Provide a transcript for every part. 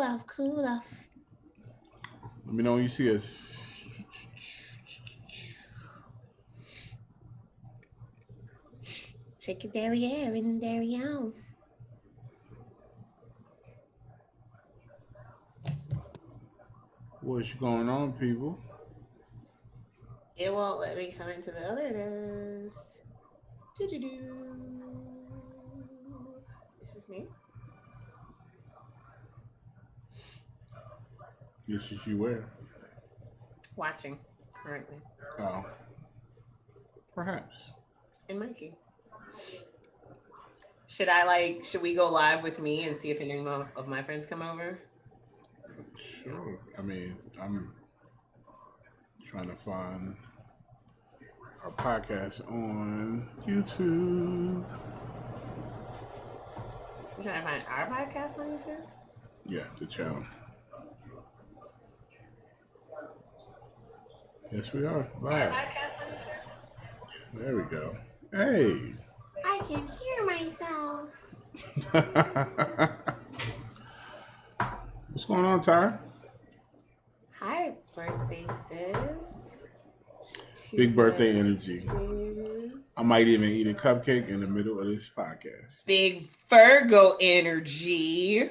off, cool off. Let me know when you see us. Shake your derriere and derriere. What's going on, people? It won't let me come into the otherness. Do-do-do. It's just me. Yes, yes, you were. Watching currently. Oh, perhaps. And Mikey. Should we go live with me and see if any of my friends come over? Sure. I mean, I'm trying to find our podcast on YouTube. You trying to find our podcast on YouTube? Yeah, the channel. Yes, we are live. Podcast on YouTube? There we go. Hey. I can hear myself. What's going on, Ty? Hi, birthday sis. Big birthday energy. I might even eat a cupcake in the middle of this podcast. Big Virgo energy.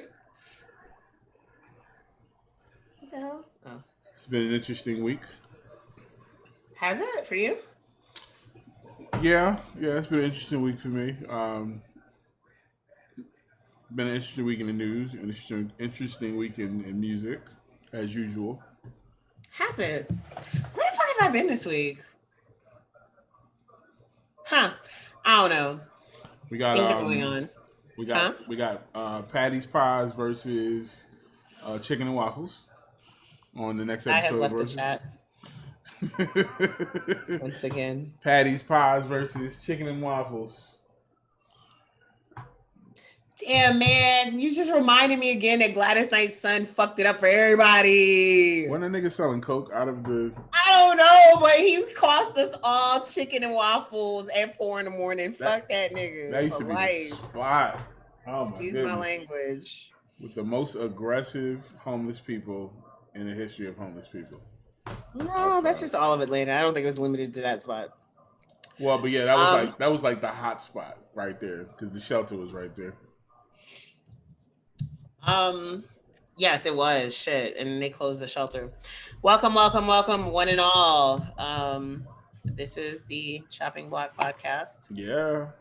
What the hell? Oh. It's been an interesting week. Has it for you? Yeah, it's been an interesting week for me. Been an interesting week in the news, interesting week in music, as usual. Has it? Where the fuck have I been this week? Huh? I don't know. We got things are going on. We got Patty's Pies versus Chicken and Waffles on the next episode. I have left the chat. Once again, Patty's Pies versus Chicken and Waffles. Damn, man, you just reminded me again that Gladys Knight's son fucked it up for everybody. When a nigga selling coke out of the... I don't know, but he cost us all chicken and waffles at 4 a.m. Fuck that nigga. That used to be the spot. Oh, excuse my language. With the most aggressive homeless people in the history of homeless people. No, that's just all of Atlanta. I don't think it was limited to that spot. Well, but yeah, that was like the hot spot right there because the shelter was right there. Yes, it was. Shit, and they closed the shelter. Welcome, one and all. This is the Chopping Block Podcast. Yeah.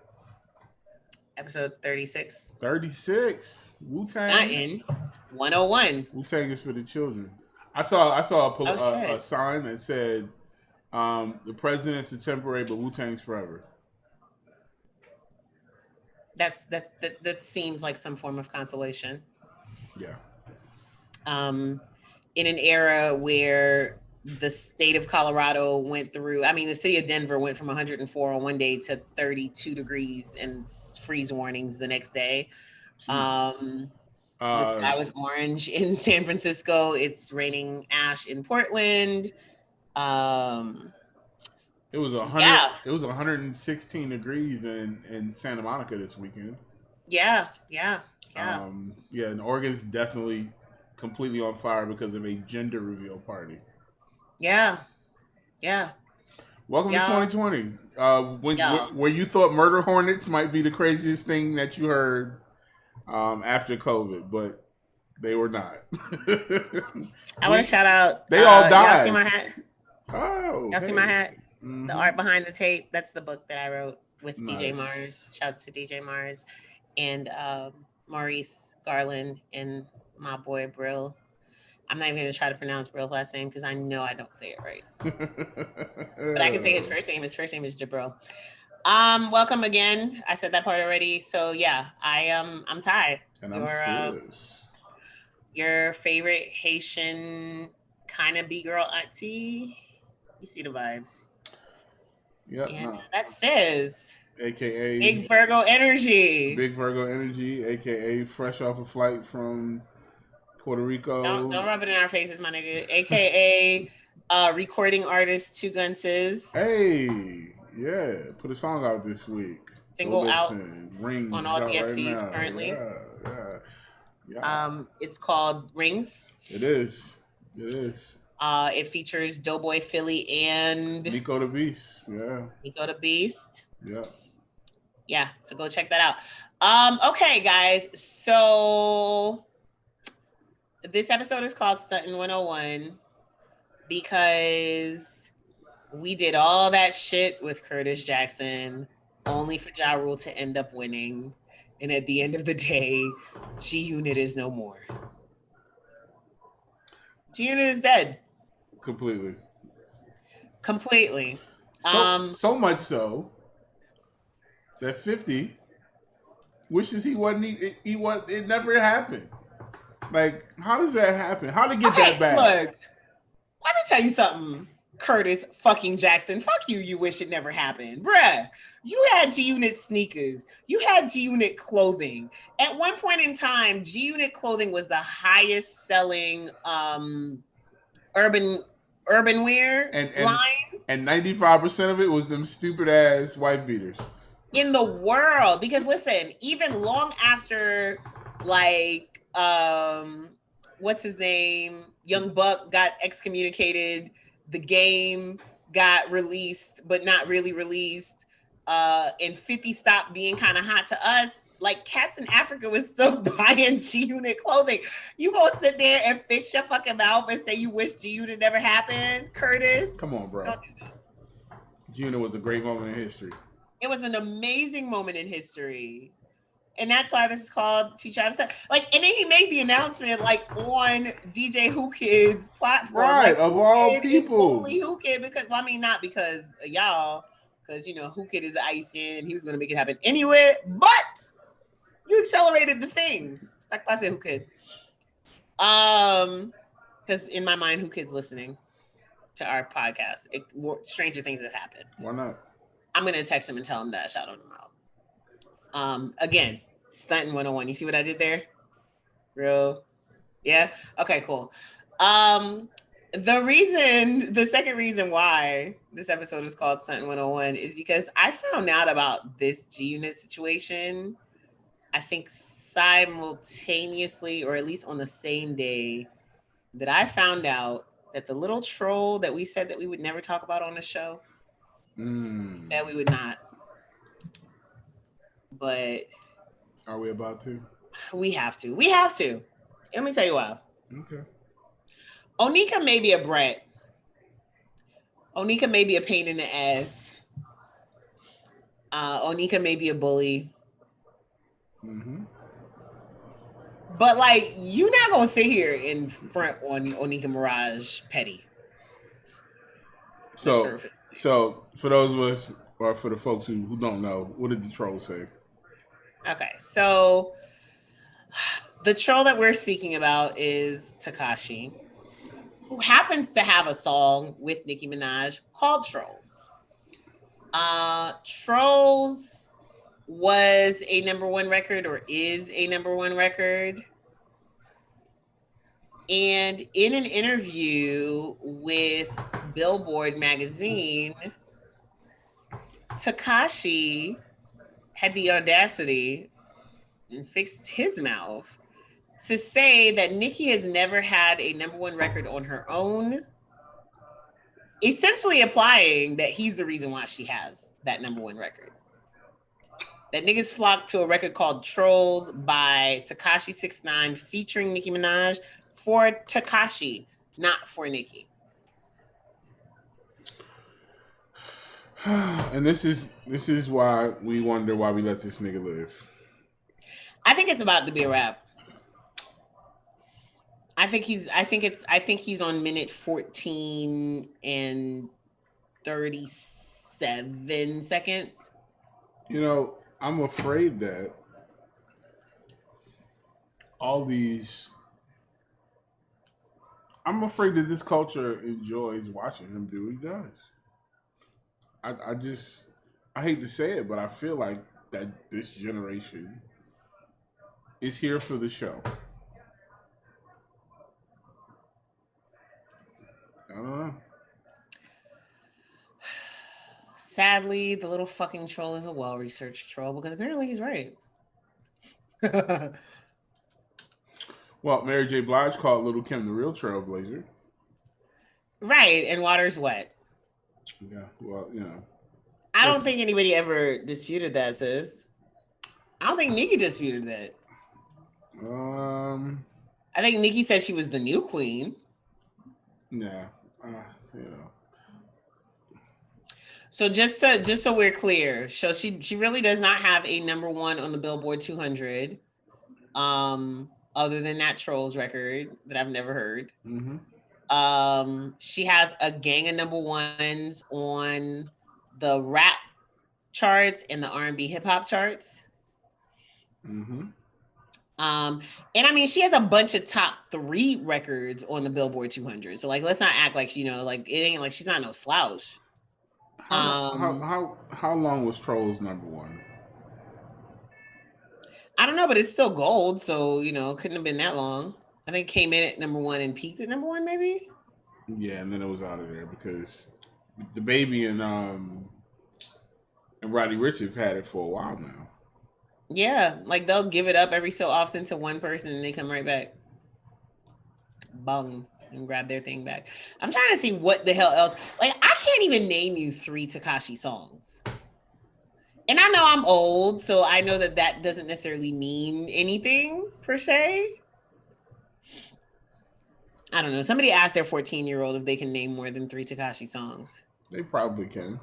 Episode 36. 36. Wu-Tang. 101. Wu-Tang is for the children. I saw a sign that said, "The president's a temporary, but Wu-Tang's forever." That seems like some form of consolation. Yeah. In an era where the state of Colorado went through, the city of Denver went from 104 on one day to 32 degrees and freeze warnings the next day. The sky was orange in San Francisco. It's raining ash in Portland. It was 100. It was 116 degrees in Santa Monica this weekend. Yeah. And Oregon's definitely completely on fire because of a gender reveal party. Yeah. Welcome to 2020. Where you thought murder hornets might be the craziest thing that you heard after COVID, but they were not. I want to shout out. They all died. Y'all see my hat? Oh, y'all see my hat? Mm-hmm. The art behind the tape. That's the book that I wrote with DJ Mars. Shouts to DJ Mars and Maurice Garland and my boy Brill. I'm not even going to try to pronounce Brill's last name because I know I don't say it right. But I can say his first name. His first name is Jabril. Welcome again. I said that part already. So yeah, I'm Ty. And I'm Sis. Your favorite Haitian kind of B-girl auntie. You see the vibes. Yep. And that's Sis. AKA Big Virgo Energy. Big Virgo Energy, AKA fresh off a flight from Puerto Rico. Don't rub it in our faces, my nigga. AKA recording artist Two Gun Sis. Hey, yeah. Put a song out this week. Single out Rings on all DSPs right currently. Yeah. It's called Rings. It is. It is. It features Doughboy Philly and Nico the Beast. Yeah. Nico the Beast. Yeah. Yeah, so go check that out. Okay, guys. So this episode is called Stuntin' 101 because we did all that shit with Curtis Jackson only for Ja Rule to end up winning. And at the end of the day, G Unit is no more. G Unit is dead. Completely. So much so that 50 wishes he wasn't. He was. It never happened. Like, how does that happen? How to get that back? Look, let me tell you something, Curtis fucking Jackson. Fuck you. You wish it never happened, bruh. You had G Unit sneakers. You had G Unit clothing. At one point in time, G Unit clothing was the highest selling urban wear line. And 95% of it was them stupid ass wife beaters in the world. Because listen, even long after like what's his name? Young Buck got excommunicated, the game got released, but not really released. And 50 stopped being kind of hot to us. Like cats in Africa was still buying G Unit clothing. You gonna sit there and fix your fucking mouth and say you wish G Unit never happened, Curtis? Come on, bro. G Unit was a great moment in history. It was an amazing moment in history. And that's why this is called Teach How to Sell. Like, and then he made the announcement like on DJ Who Kid's platform. Right, like, of all people. Only Who Kid, because well, I mean, not because of y'all, because you know Who Kid is ice in, he was gonna make it happen anyway, but you accelerated the things. Like I said, Who Kid. Because in my mind, Who Kid's listening to our podcast. Stranger things have happened. Why not? I'm gonna text him and tell him that I shouted him out. Again, Stuntin' 101. You see what I did there? Real? Yeah? Okay, cool. The second reason why this episode is called Stuntin' 101 is because I found out about this G Unit situation, I think simultaneously, or at least on the same day that I found out that the little troll that we said that we would never talk about on the show, that we would not. But are we about to? We have to. We have to. Let me tell you why. Okay. Onika may be a brat. Onika may be a pain in the ass. Onika may be a bully. Mm-hmm. But like, you're not gonna sit here in front on Onika Mirage petty. So for those of us, or for the folks who don't know, what did the troll say? Okay, so the troll that we're speaking about is Tekashi, who happens to have a song with Nicki Minaj called Trolls. Trolls was a #1 record, or is a #1 record. And in an interview with Billboard magazine, Tekashi had the audacity and fixed his mouth to say that Nicki has never had a #1 record on her own, essentially implying that he's the reason why she has that #1 record. That niggas flocked to a record called Trolls by Tekashi 6ix9ine featuring Nicki Minaj for Tekashi, not for Nicki. And this is why we wonder why we let this nigga live. I think it's about to be a wrap. I think he's on minute 14 and 37 seconds. You know, I'm afraid that I'm afraid that this culture enjoys watching him do what he does. I hate to say it, but I feel like that this generation is here for the show. I don't know. Sadly, the little fucking troll is a well-researched troll because apparently he's right. Well, Mary J. Blige called Little Kim the real trailblazer. Right, and water's wet. Yeah, well, you know. I don't think anybody ever disputed that, sis. I don't think Nicki disputed that. I think Nicki said she was the new queen. Yeah, you know. So just so we're clear, so she really does not have a number one on the Billboard 200, other than that Trolls record that I've never heard. She has a gang of number ones on the rap charts and the R&B hip hop charts. And I mean, she has a bunch of top 3 records on the Billboard 200. So like, let's not act like, you know, like it ain't like she's not no slouch. How long was Trolls number one? I don't know, but it's still gold, so you know, couldn't have been that long. I think it came in at number one and peaked at number one, maybe. Yeah, and then it was out of there because the baby and Roddy Ricch have had it for a while now. Yeah, like they'll give it up every so often to one person and they come right back. Bung. And grab their thing back. I'm trying to see what the hell else. Like, I can't even name you 3 Tekashi songs. And I know I'm old, so I know that doesn't necessarily mean anything per se. I don't know. Somebody asked their 14-year-old if they can name more than 3 Tekashi songs. They probably can.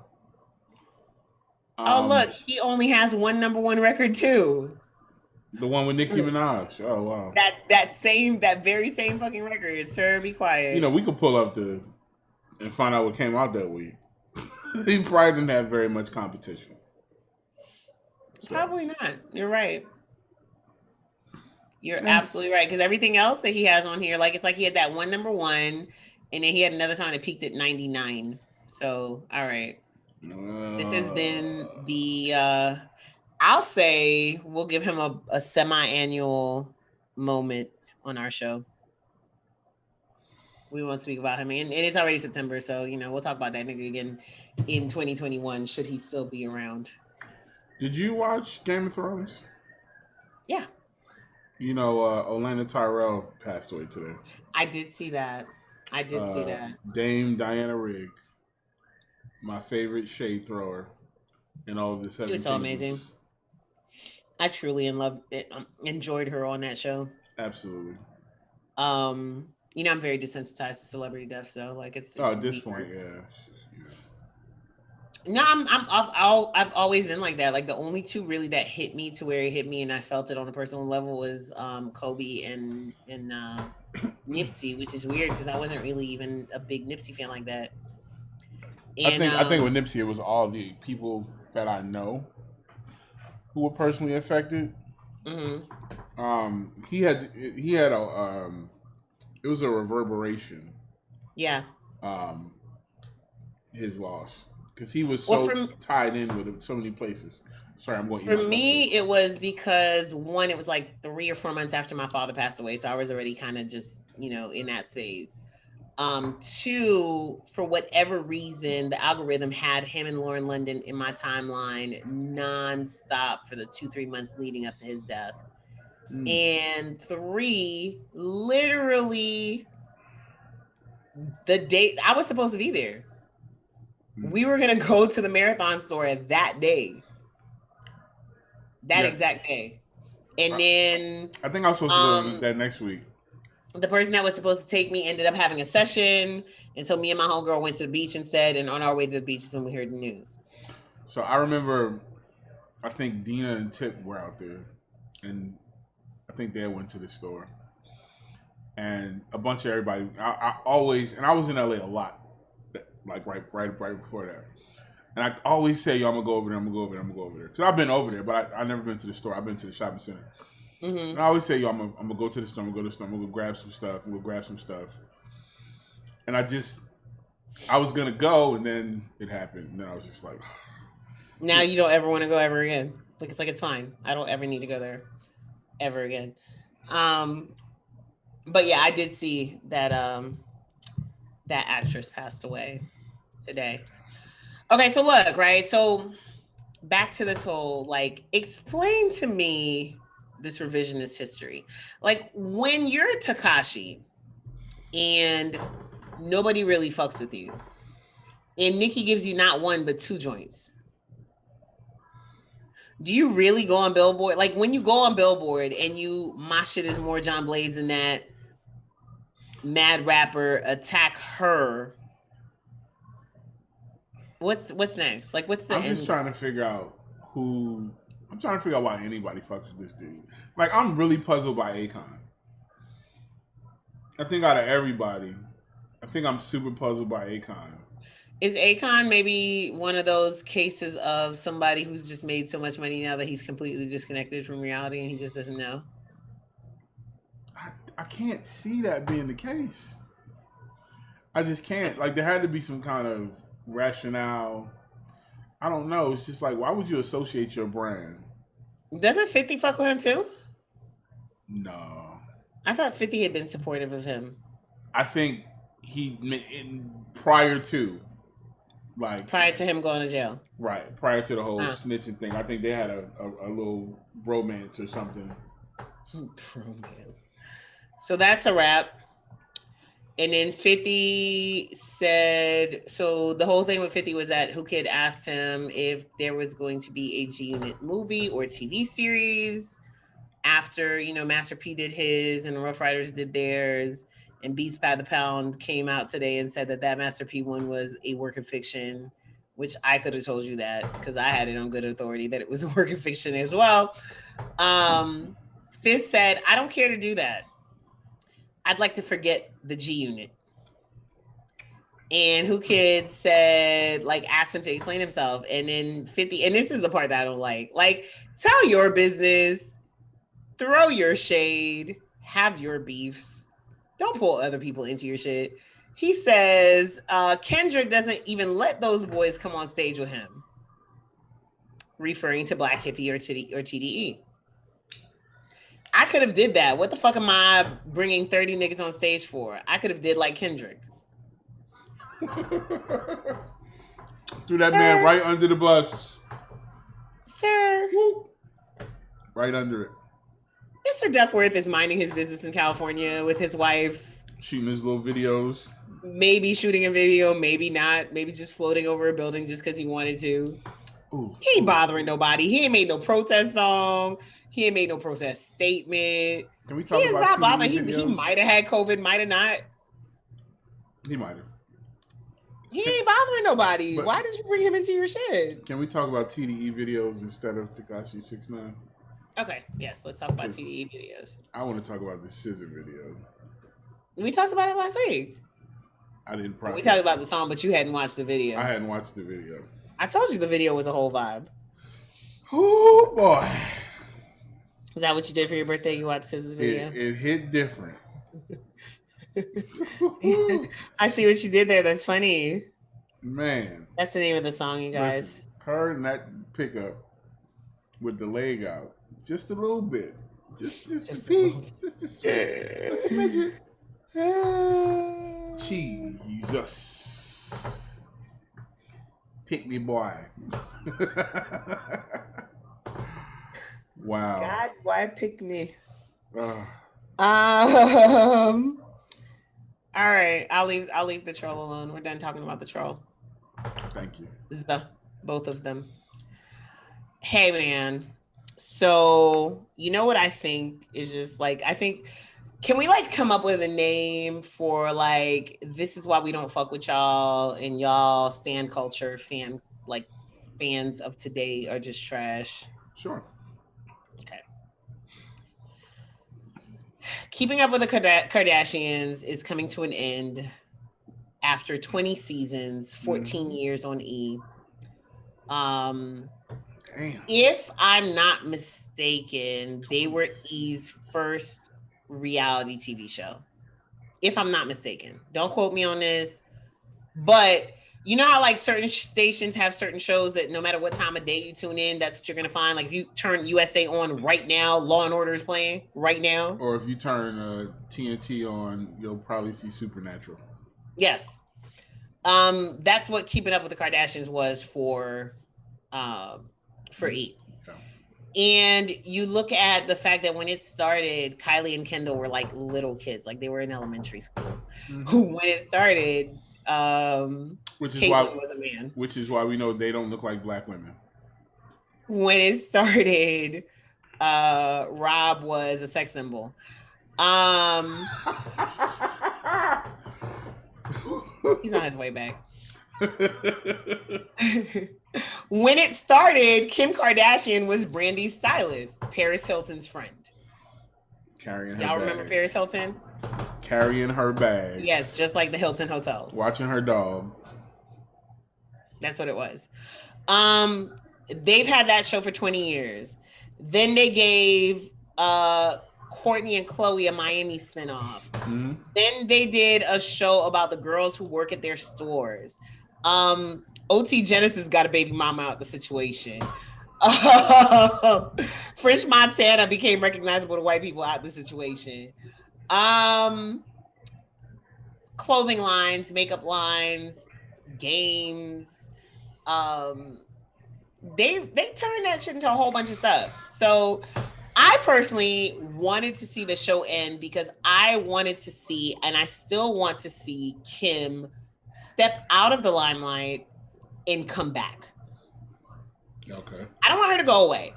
Oh, look, he only has one number one record too. The one with Nicki Minaj. Oh wow. That very same fucking record. Sir, be quiet. You know, we could pull up and find out what came out that week. He probably didn't have very much competition. So. Probably not. You're right. You're absolutely right. Because everything else that he has on here, like it's like he had that one number one, and then he had another song that peaked at 99. So, all right. This has been the I'll say we'll give him a semi-annual moment on our show. We won't speak about him. And it's already September, so, you know, we'll talk about that nigga again in 2021, should he still be around. Did you watch Game of Thrones? Yeah. You know, Olenna Tyrell passed away today. I did see that. See that. Dame Diana Rigg, my favorite shade thrower in all of the 7 She was so amazing. I truly enjoyed her on that show. Absolutely. You know, I'm very desensitized to celebrity death, so like it's at this point, yeah. No, I've always been like that. Like the only 2 really that hit me to where it hit me and I felt it on a personal level was Kobe and Nipsey, which is weird because I wasn't really even a big Nipsey fan like that. And, I think with Nipsey it was all the people that I know who were personally affected. He had a it was a reverberation. Yeah. His loss because he was so tied in with so many places. Sorry, I'm going. For me, it was because 1, it was like 3 or 4 months after my father passed away, so I was already kind of just, you know, in that phase. 2, for whatever reason, the algorithm had him and Lauren London in my timeline nonstop for the 2-3 months leading up to his death. And 3, literally the date I was supposed to be there. We were going to go to the Marathon store that day. That exact day. And then I think I was supposed to go that next week. The person that was supposed to take me ended up having a session. And so me and my homegirl went to the beach instead. And on our way to the beach is when we heard the news. So I remember, I think Dina and Tip were out there. And I think they went to the store. And a bunch of everybody, I always, and I was in LA a lot. Like right before that. And I always say, yo, I'm going to go over there, I'm going to go over there. Because I've been over there, but I've never been to the store. I've been to the shopping center. And I always say, yo, I'm going to go to the store, I'm going to go grab some stuff, And I was going to go, and then it happened. And then I was just like... Now you don't ever want to go ever again. Like, it's fine. I don't ever need to go there ever again. But yeah, I did see that that actress passed away today. Okay, so look, right? So back to this whole, like, explain to me this revisionist history. Like when you're Tekashi and nobody really fucks with you, and Nicki gives you not one but 2 joints. Do you really go on Billboard? Like when you go on Billboard and my shit is more John Blaze than that mad rapper attack her. What's next? Like what's the I'm just trying to figure out why anybody fucks with this dude. Like I'm really puzzled by Akon. I think out of everybody, I think I'm super puzzled by Akon. Is Akon maybe one of those cases of somebody who's just made so much money now that he's completely disconnected from reality and he just doesn't know? I can't see that being the case. I just can't. Like there had to be some kind of rationale. I don't know. It's just like, why would you associate your brand? Doesn't 50 fuck with him too? No. I thought 50 had been supportive of him. I think prior to him going to jail. Right. Prior to the whole snitching thing. I think they had a little bromance or something. Bromance. So that's a wrap. And then 50 said, so the whole thing with 50 was that Who Kid asked him if there was going to be a G-Unit movie or TV series after, Master P did his and the Rough Riders did theirs, and Beats by the Pound came out today and said that Master P one was a work of fiction, which I could have told you that because I had it on good authority that it was a work of fiction as well. Fizz said, I don't care to do that. I'd like to forget the G-Unit. And Who Kid said, asked him to explain himself. And then 50, and this is the part that I don't like. Tell your business, throw your shade, have your beefs. Don't pull other people into your shit. He says, Kendrick doesn't even let those boys come on stage with him. Referring to Black Hippie or TDE. I could have did that. What the fuck am I bringing 30 niggas on stage for? I could have did like Kendrick. Threw that man right under the bus. Sir. Right under it. Mr. Duckworth is minding his business in California with his wife. Shooting his little videos. Maybe shooting a video, maybe not. Maybe just floating over a building just because he wanted to. Ooh, he ain't bothering nobody. He ain't made no protest song. He ain't made no protest statement. Can we talk about TV videos? He might have had COVID, might have not. He might have. He ain't bothering nobody. But why did you bring him into your shit? Can we talk about TDE videos instead of Tekashi 6ix9ine? Okay, yes, let's talk about TDE videos. I want to talk about the SZA video. We talked about it last week. I didn't process. We talked about the song, but you hadn't watched the video. I hadn't watched the video. I told you the video was a whole vibe. Oh boy. Is that what you did for your birthday? You watched SZA's video? It hit different. I see what you did there. That's funny. Man. That's the name of the song, you guys. Listen, her and that pickup with the leg out. Just a little bit. Just a peek. Just a smidget. Jesus. Pick me boy. Wow. God, why pick me? All right, I'll leave the troll alone. We're done talking about the troll. Thank you. Both of them. Hey man. So you know what I think is just can we come up with a name for this is why we don't fuck with y'all and y'all stan culture fans of today are just trash? Sure. Okay. Keeping Up with the Kardashians is coming to an end after 20 seasons, 14 years on E. Damn. If I'm not mistaken, they were E's first reality TV show. If I'm not mistaken. Don't quote me on this. But you know how certain stations have certain shows that no matter what time of day you tune in, that's what you're going to find? If you turn USA on right now, Law and Order is playing right now. Or if you turn TNT on, you'll probably see Supernatural. Yes. That's what Keeping Up with the Kardashians was for E. And you look at the fact that when it started, Kylie and Kendall were like little kids, like they were in elementary school. Mm-hmm. When it started, Which is why, Caitlyn was a man. which is why we know they don't look like black women. When it started, Rob was a sex symbol. He's on his way back. When it started, Kim Kardashian was Brandy's stylist, Paris Hilton's friend. Carrying her Y'all bags. remember Paris Hilton? Carrying her bags. Yes, just like the Hilton hotels. Watching her dog. That's what it was. They've had that show for 20 years. Then they gave Courtney and Chloe a Miami spinoff. Mm-hmm. Then they did a show about the girls who work at their stores. OT Genesis got a baby mama out the situation. French Montana became recognizable to white people out the situation. Clothing lines, makeup lines, games. They turned that shit into a whole bunch of stuff. So I personally wanted to see the show end because I wanted to see, and I still want to see, Kim step out of the limelight and come back. Okay. I don't want her to go away.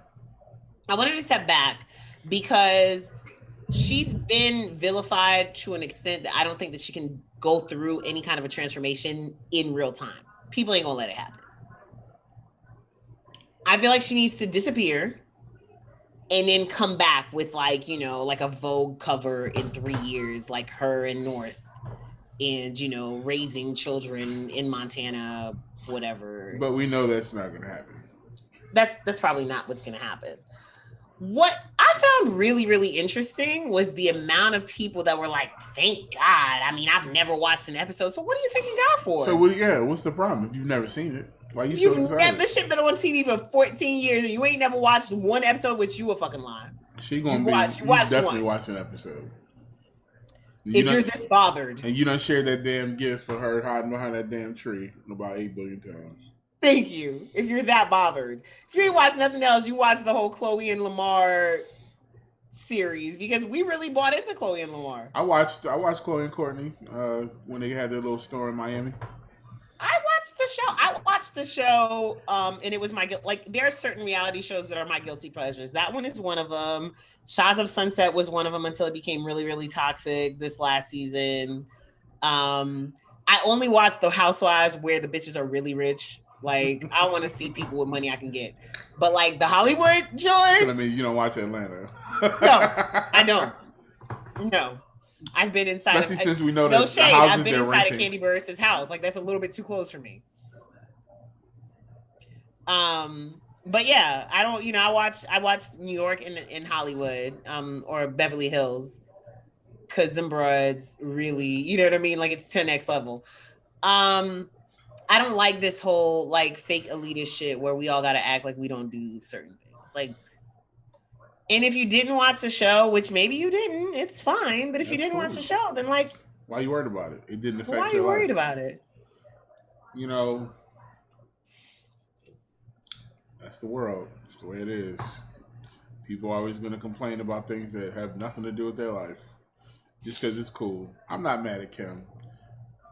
I want her to step back because she's been vilified to an extent that I don't think that she can go through any kind of a transformation in real time. People ain't gonna let it happen. I feel like she needs to disappear and then come back with like, you know, like a Vogue cover in 3 years, like her and North, and, you know, raising children in Montana, whatever. But we know that's not gonna happen. That's probably not what's gonna happen. What I found really, really interesting was the amount of people that were like, thank God. I mean, I've never watched an episode. So what are you thanking God for? So what's the problem if you've never seen it? Why are you so excited? This shit been on TV for 14 years and you ain't never watched one episode, which you a fucking lying. She gonna you definitely watch an episode. If you're this bothered. And you done shared that damn gift for her hiding behind that damn tree about 8 billion times. Thank you. If you're that bothered. If you ain't watched nothing else, you watch the whole Chloe and Lamar series because we really bought into Chloe and Lamar. I watched Chloe and Courtney when they had their little store in Miami. I watched the show, and it was my like. There are certain reality shows that are my guilty pleasures. That one is one of them. Shahs of Sunset was one of them until it became really, really toxic this last season. I only watched the Housewives where the bitches are really rich. Like, I want to see people with money I can get. But like the Hollywood joints. So I mean, you don't watch Atlanta. No, I don't. No. I've been inside. Especially since we know no that shade. the houses I've been they're inside renting. of Candy Burris' house. Like that's a little bit too close for me. But yeah, I don't. You know, I watched New York in Hollywood, or Beverly Hills, because them broads really, you know what I mean. Like it's 10x level. I don't like this whole like fake elitist shit where we all got to act like we don't do certain things. Like. And if you didn't watch the show, which maybe you didn't, it's fine. But if you didn't watch the show, then like, why are you worried about it? It didn't affect. Why are you worried about it? You know, that's the world. It's the way it is. People are always going to complain about things that have nothing to do with their life, just because it's cool. I'm not mad at Kim.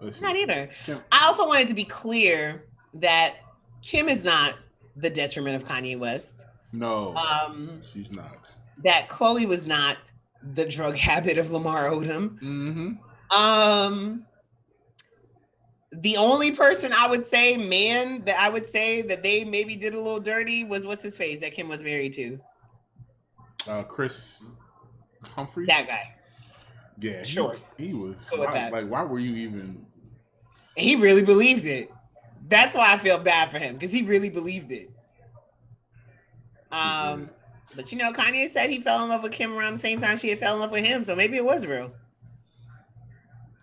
Listen, not either. Kim. I also wanted to be clear that Kim is not the detriment of Kanye West. No, she's not. That Chloe was not the drug habit of Lamar Odom. Mm-hmm. The only person I would say, that they maybe did a little dirty was what's his face that Kim was married to. Chris Humphrey. That guy. Yeah, sure. He was like, why were you even? He really believed it. That's why I feel bad for him because he really believed it. But you know, Kanye said he fell in love with Kim around the same time she had fell in love with him, so maybe it was real.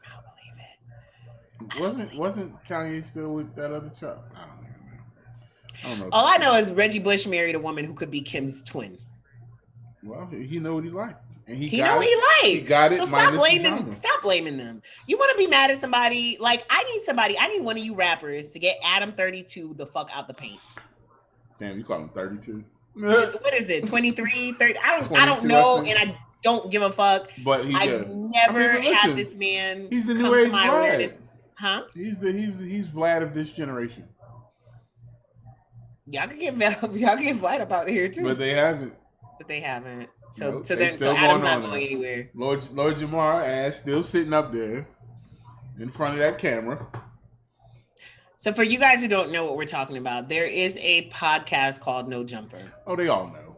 I don't believe it. Wasn't Kanye still with that other child? I don't know. All I know is Reggie Bush married a woman who could be Kim's twin. Well, he know what he liked, and he know what he liked. He got it. So stop blaming them. You want to be mad at somebody? Like I need one of you rappers to get Adam 32 the fuck out the paint. Damn, you call him 32? What is it? 23, 30? I don't 22, know, I think. and I don't give a fuck. But he I've did. never but listen, had this man he's the new come to age my Vlad. awareness. Huh? He's Vlad of this generation. Y'all can get Vlad up out of here too. But they haven't. So Nope, so going Adam's not going anywhere. Lord Jamar ass still sitting up there in front of that camera. So for you guys who don't know what we're talking about, there is a podcast called No Jumper. Oh, they all know.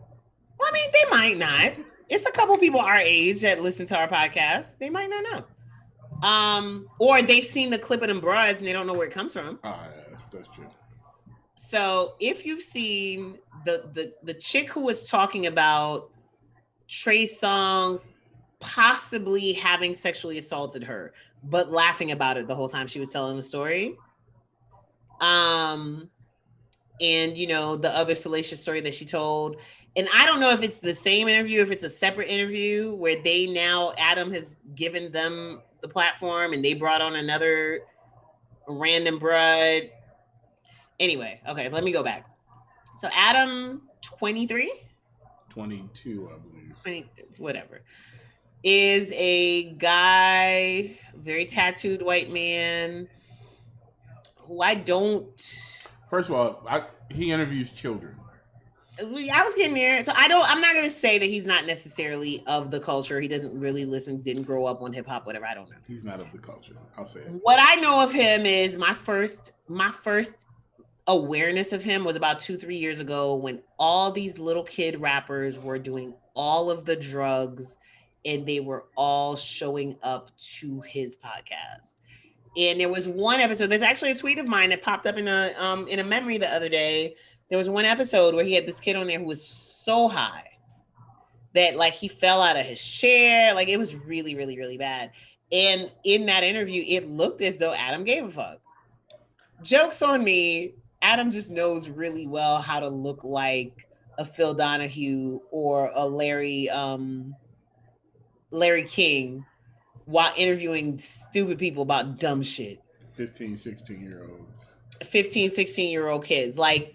Well, I mean, they might not. It's a couple people our age that listen to our podcast. They might not know. Or they've seen the clip of them broads and they don't know where it comes from. Yeah, that's true. So if you've seen the chick who was talking about Trey Songz possibly having sexually assaulted her, but laughing about it the whole time she was telling the story. And the other salacious story that she told. And I don't know if it's the same interview, if it's a separate interview where Adam has given them the platform and they brought on another random broad. Anyway, okay, let me go back. So Adam, 23? 22, I believe. 20, whatever. Is a guy, very tattooed white man, who I don't... First of all, he interviews children. I was getting there. So I'm not going to say that he's not necessarily of the culture. He doesn't really listen, didn't grow up on hip hop, whatever. I don't know. He's not of the culture. I'll say it. What I know of him is my first awareness of him was about 2-3 years ago when all these little kid rappers were doing all of the drugs and they were all showing up to his podcast. And there was one episode, there's actually a tweet of mine that popped up in a memory the other day. There was one episode where he had this kid on there who was so high that like he fell out of his chair. Like it was really, really, really bad. And in that interview, it looked as though Adam gave a fuck. Joke's on me. Adam just knows really well how to look like a Phil Donahue or a Larry King while interviewing stupid people about dumb shit. 15, 16-year-olds. 15, 16-year-old kids, like,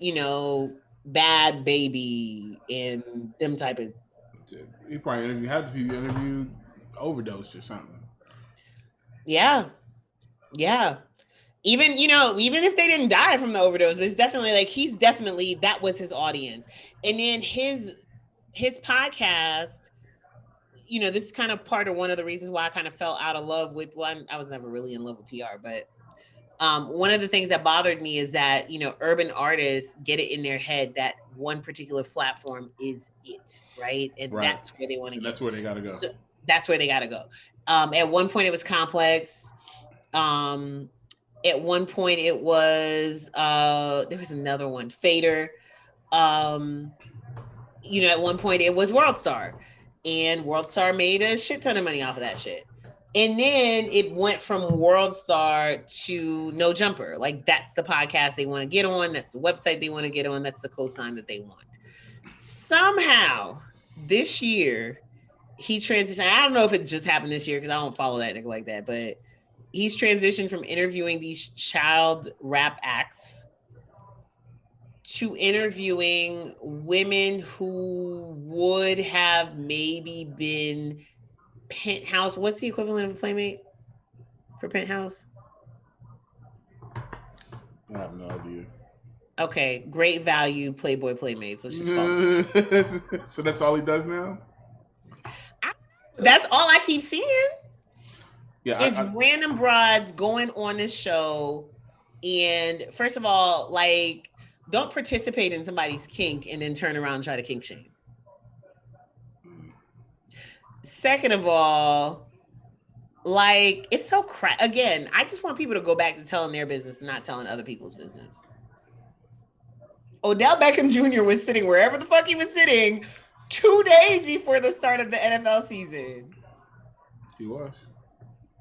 Bad Baby and them type of... He probably had to be interviewed overdose or something. Yeah. Even if they didn't die from the overdose, but it's definitely like that was his audience. And then his podcast, this is kind of part of one of the reasons why I kind of fell out of love with one. I was never really in love with PR, but one of the things that bothered me is that, urban artists get it in their head that one particular platform is it, right? And that's where they want to go. That's where they got to go. So that's where they got to go. At one point it was Complex. At one point it was, there was another one, Fader. At one point it was WorldStar. And WorldStar made a shit ton of money off of that shit. And then it went from WorldStar to No Jumper. Like that's the podcast they want to get on. That's the website they want to get on. That's the cosign that they want. Somehow this year he transitioned. I don't know if it just happened this year because I don't follow that nigga like that, but he's transitioned from interviewing these child rap acts to interviewing women who would have maybe been Penthouse. What's the equivalent of a Playmate for Penthouse? I have no idea. Okay, Great Value Playboy Playmates. Let's just call it. So that's all he does now? That's all I keep seeing. Yeah, it's random broads going on this show. And first of all, like, don't participate in somebody's kink and then turn around and try to kink shame. Second of all, like, it's so crap. Again, I just want people to go back to telling their business and not telling other people's business. Odell Beckham Jr. was sitting wherever the fuck he was sitting 2 days before the start of the NFL season. He was.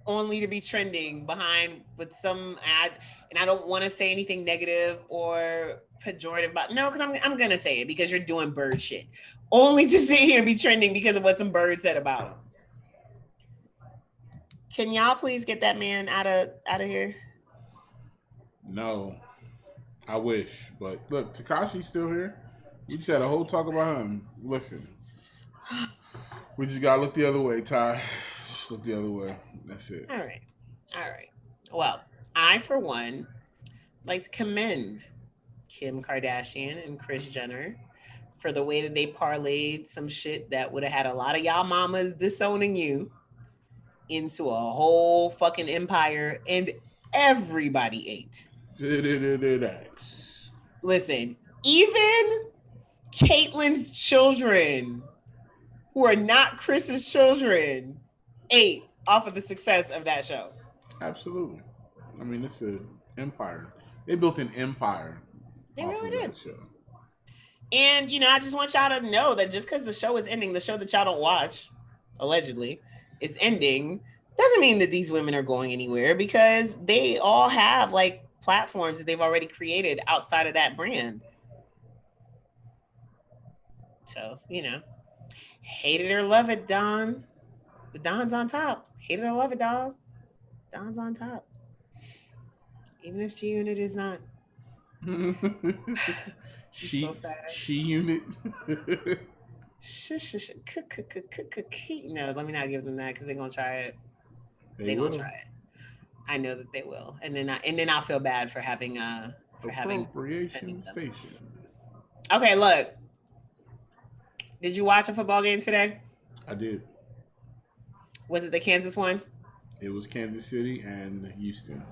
Only to be trending behind with some ad. And I don't want to say anything negative or pejorative about, no, because I'm going to say it because you're doing bird shit. Only to sit here and be trending because of what some bird said about him. Can y'all please get that man out of here? No. I wish. But look, Tekashi's still here. We just had a whole talk about him. Listen, we just gotta look the other way, Ty. Just look the other way. That's it. All right. All right. Well, I, for one, like to commend Kim Kardashian and Kris Jenner for the way that they parlayed some shit that would have had a lot of y'all mamas disowning you into a whole fucking empire, and everybody ate. Listen, even Caitlyn's children, who are not Chris's children, ate off of the success of that show. Absolutely. I mean, it's an empire. They built an empire. They really did. Show. And, I just want y'all to know that just because the show is ending, the show that y'all don't watch, allegedly, is ending, doesn't mean that these women are going anywhere, because they all have like platforms that they've already created outside of that brand. So, hate it or love it, Don. The Don's on top. Hate it or love it, dog. Don's on top. Even if G-Unit is not. So sad. She-Unit. No, let me not give them that because they're gonna try it. They're gonna try it. I know that they will, and then I'll feel bad for having appropriation station. Okay, look. Did you watch a football game today? I did. Was it the Kansas one? It was Kansas City and Houston.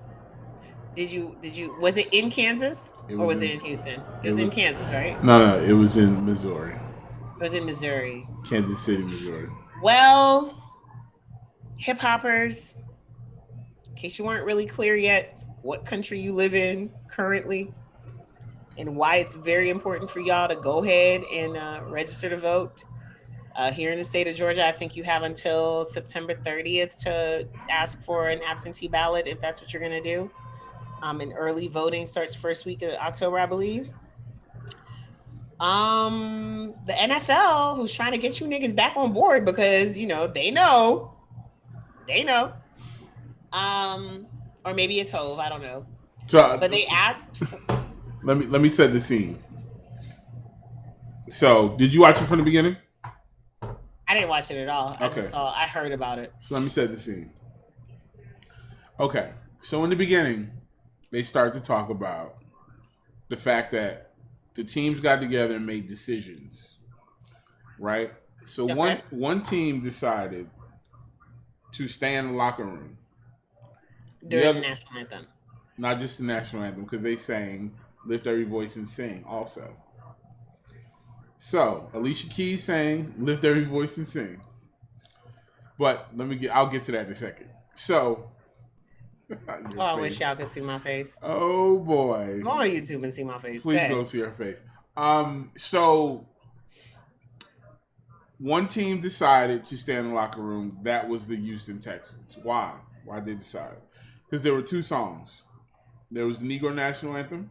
Was it in Kansas or was it in Houston? It was in Kansas, right? No, it was in Missouri. It was in Missouri. Kansas City, Missouri. Well, hip hoppers, in case you weren't really clear yet what country you live in currently and why it's very important for y'all to go ahead and register to vote. Here in the state of Georgia, I think you have until September 30th to ask for an absentee ballot if that's what you're going to do. And early voting starts first week of October, I believe. The NFL, who's trying to get you niggas back on board because, they know. Or maybe it's Hove, I don't know. But they asked. Let me set the scene. So, did you watch it from the beginning? I didn't watch it at all. I heard about it. So let me set the scene. Okay. So in the beginning, they start to talk about the fact that the teams got together and made decisions. Right? So one team decided to stay in the locker room. During the national anthem. Not just the national anthem, because they sang Lift Every Voice and Sing also. So, Alicia Keys sang Lift Every Voice and Sing. But I'll get to that in a second. So, I wish y'all could see my face. Oh boy. Go on YouTube and see my face. Please go see her face. So one team decided to stay in the locker room. That was the Houston Texans. Why? Why did they decide? Because there were two songs. There was the Negro National Anthem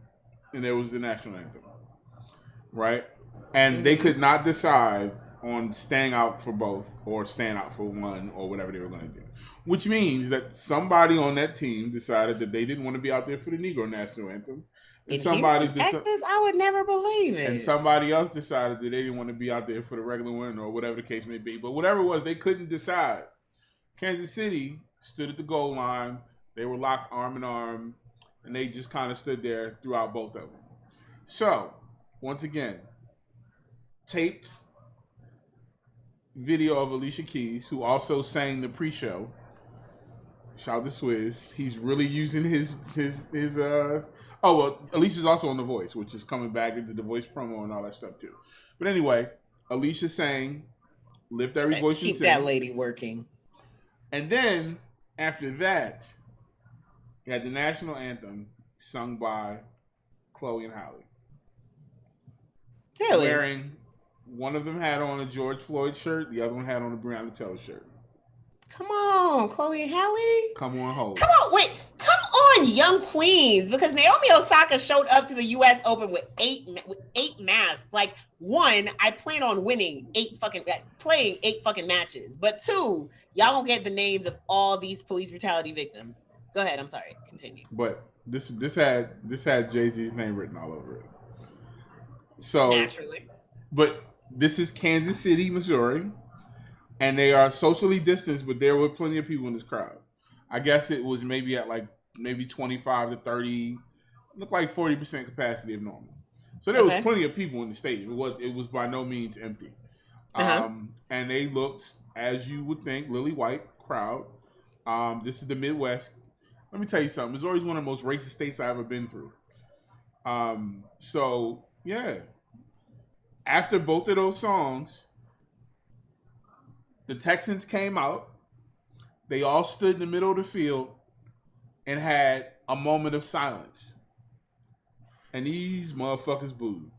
and there was the National Anthem. Right? And they could not decide on staying out for both or staying out for one or whatever they were going to do. Which means that somebody on that team decided that they didn't want to be out there for the Negro National Anthem. And Texas, I would never believe it. And somebody else decided that they didn't want to be out there for the regular one or whatever the case may be. But whatever it was, they couldn't decide. Kansas City stood at the goal line. They were locked arm in arm. And they just kind of stood there throughout both of them. So, once again, taped video of Alicia Keys, who also sang the pre-show. Shout out to Swizz. He's really using his Alicia's also on The Voice, which is coming back into The Voice promo and all that stuff too. But anyway, Alicia sang Lift Every Voice and Sing. Keep that lady working. And then, after that, you had the national anthem sung by Chloe and Halle. Really? Wearing, one of them had on a George Floyd shirt, the other one had on a Breonna Taylor shirt. Come on, Chloe and Halle. Come on, hold. Come on, young queens, because Naomi Osaka showed up to the U.S. Open with eight masks. Like, one, I plan on playing 8 fucking matches. But 2, y'all gonna get the names of all these police brutality victims. Go ahead. I'm sorry. Continue. But this had Jay-Z's name written all over it. So, Naturally. but this is Kansas City, Missouri, and they are socially distanced, but there were plenty of people in this crowd. I guess it was maybe at like maybe 25 to 30, looked like 40% capacity of normal. So there was Okay. plenty of people in the stadium. It was by no means empty. Uh-huh. And they looked, as you would think, lily white crowd. This is the Midwest. Let me tell you something. Missouri is one of the most racist states I've ever been through. So yeah, after both of those songs, the Texans came out. They all stood in the middle of the field and had a moment of silence. And these motherfuckers booed.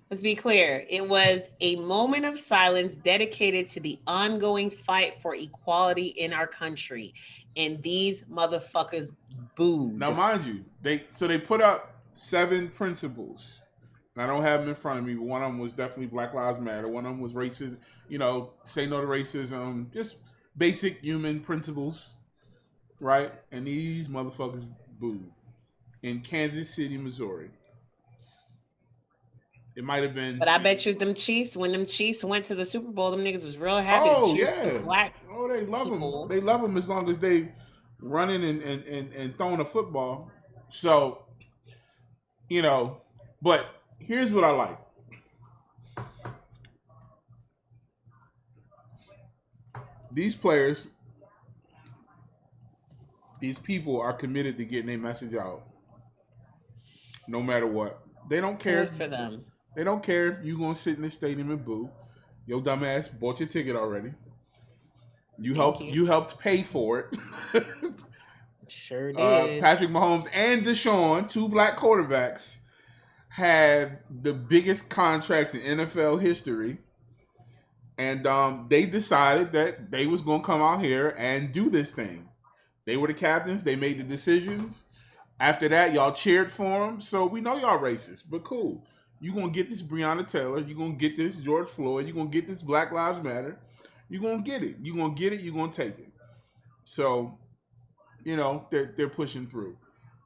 Let's be clear. It was a moment of silence dedicated to the ongoing fight for equality in our country. And these motherfuckers booed. Now, mind you, they put up 7 principles. And I don't have them in front of me, but one of them was definitely Black Lives Matter. One of them was racism, say no to racism, just basic human principles, right? And these motherfuckers booed in Kansas City, Missouri. It might have been. But I bet you when them Chiefs went to the Super Bowl, them niggas was real happy Oh to cheer yeah. some black Oh, they love people. them. They love them as long as they running and throwing a football. So, but here's what I like. These players, these people are committed to getting their message out, no matter what. They don't care. Good for them. They don't care if you're gonna sit in the stadium and boo. Your dumbass bought your ticket already. You helped pay for it. Sure did. Patrick Mahomes and Deshaun, 2 black quarterbacks, have the biggest contracts in NFL history. And they decided that they was going to come out here and do this thing. They were the captains. They made the decisions. After that, y'all cheered for them. So we know y'all racist, but cool. You're going to get this Breonna Taylor. You're going to get this George Floyd. You're going to get this Black Lives Matter. You're going to get it. You're going to get it. You're going to take it. So, they're pushing through.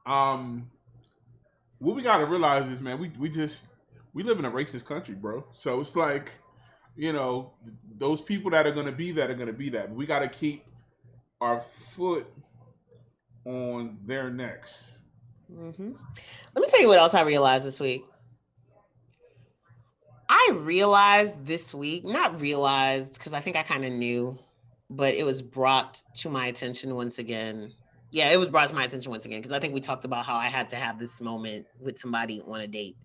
What we got to realize is, man, we live in a racist country, bro. So it's like, those people that are going to be that are going to be that. But we got to keep our foot on their necks. Mm-hmm. Let me tell you what else I realized this week. I realized this week, not realized because I think I kind of knew, but it was brought to my attention once again. Yeah, it was brought to my attention once again because I think we talked about how I had to have this moment with somebody on a date.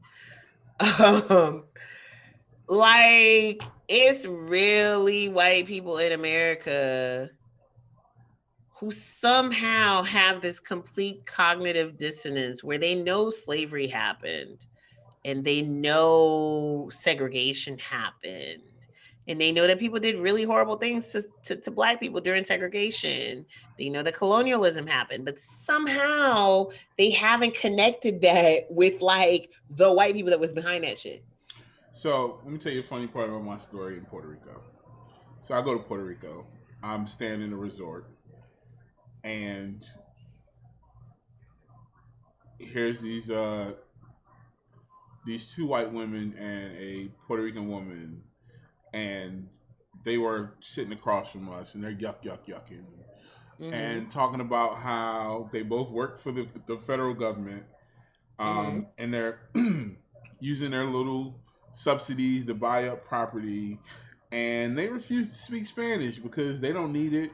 Like, it's really white people in America who somehow have this complete cognitive dissonance where they know slavery happened and they know segregation happened and they know that people did really horrible things to black people during segregation. They know that colonialism happened, but somehow they haven't connected that with like the white people that was behind that shit. So let me tell you a funny part about my story in Puerto Rico. So I go to Puerto Rico. I'm staying in a resort, and here's these 2 white women and a Puerto Rican woman, and they were sitting across from us, and they're yucking, and talking about how they both work for the federal government, and they're using their little subsidies to buy up property, and they refuse to speak Spanish because they don't need it.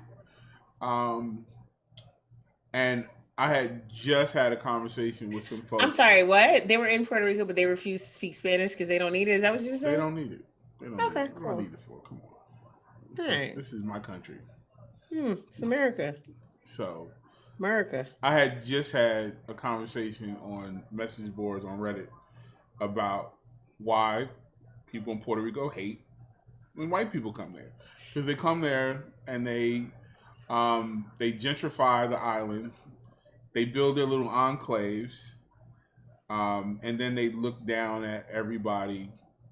And I had just had a conversation with some folks. I'm sorry, what? They were in Puerto Rico, but they refuse to speak Spanish because they don't need it. Is that what you said? They don't need it. They don't okay, need it. cool. I need it for. Come on. This is my country. It's America. So, America. I had just had a conversation on message boards on Reddit about why people in Puerto Rico hate when white people come there, because they come there and they gentrify the island, they build their little enclaves, and then they look down at everybody.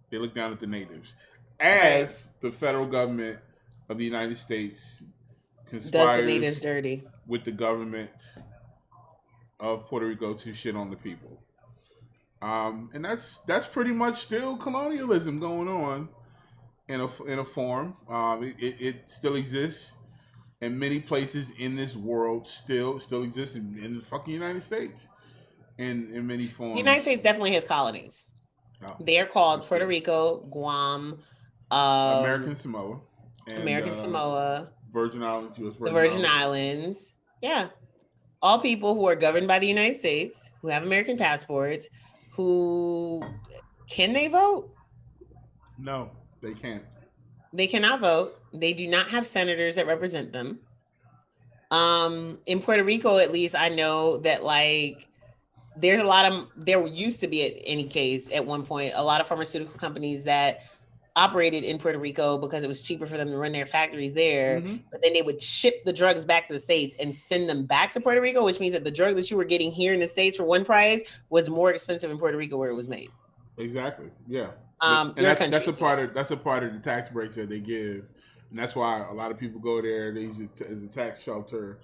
They look down at the natives as the federal government of the United States conspires dirty with the government of Puerto Rico to shit on the people. And that's pretty much still colonialism going on in a form. It still exists in many places in this world. Still exists in the fucking United States in many The United forms. States definitely has colonies. Oh, They're called Puerto absolutely. Rico, Guam, American Samoa and American Samoa, Virgin Islands, U.S. the Virgin Virgin Islands. Islands. Yeah. All people who are governed by the United States, who have American passports, who can they vote? No, they can't. They cannot vote. They do not have senators that represent them. In Puerto Rico, at least I know that like there used to be, at any case at one point, a lot of pharmaceutical companies that operated in Puerto Rico because it was cheaper for them to run their factories there. Mm-hmm. But then they would ship the drugs back to the States and send them back to Puerto Rico, which means that the drug that you were getting here in the States for one price was more expensive in Puerto Rico where it was made. Exactly. Yeah. That's a part of the tax breaks that they give, and that's why a lot of people go there. They use it as a tax shelter,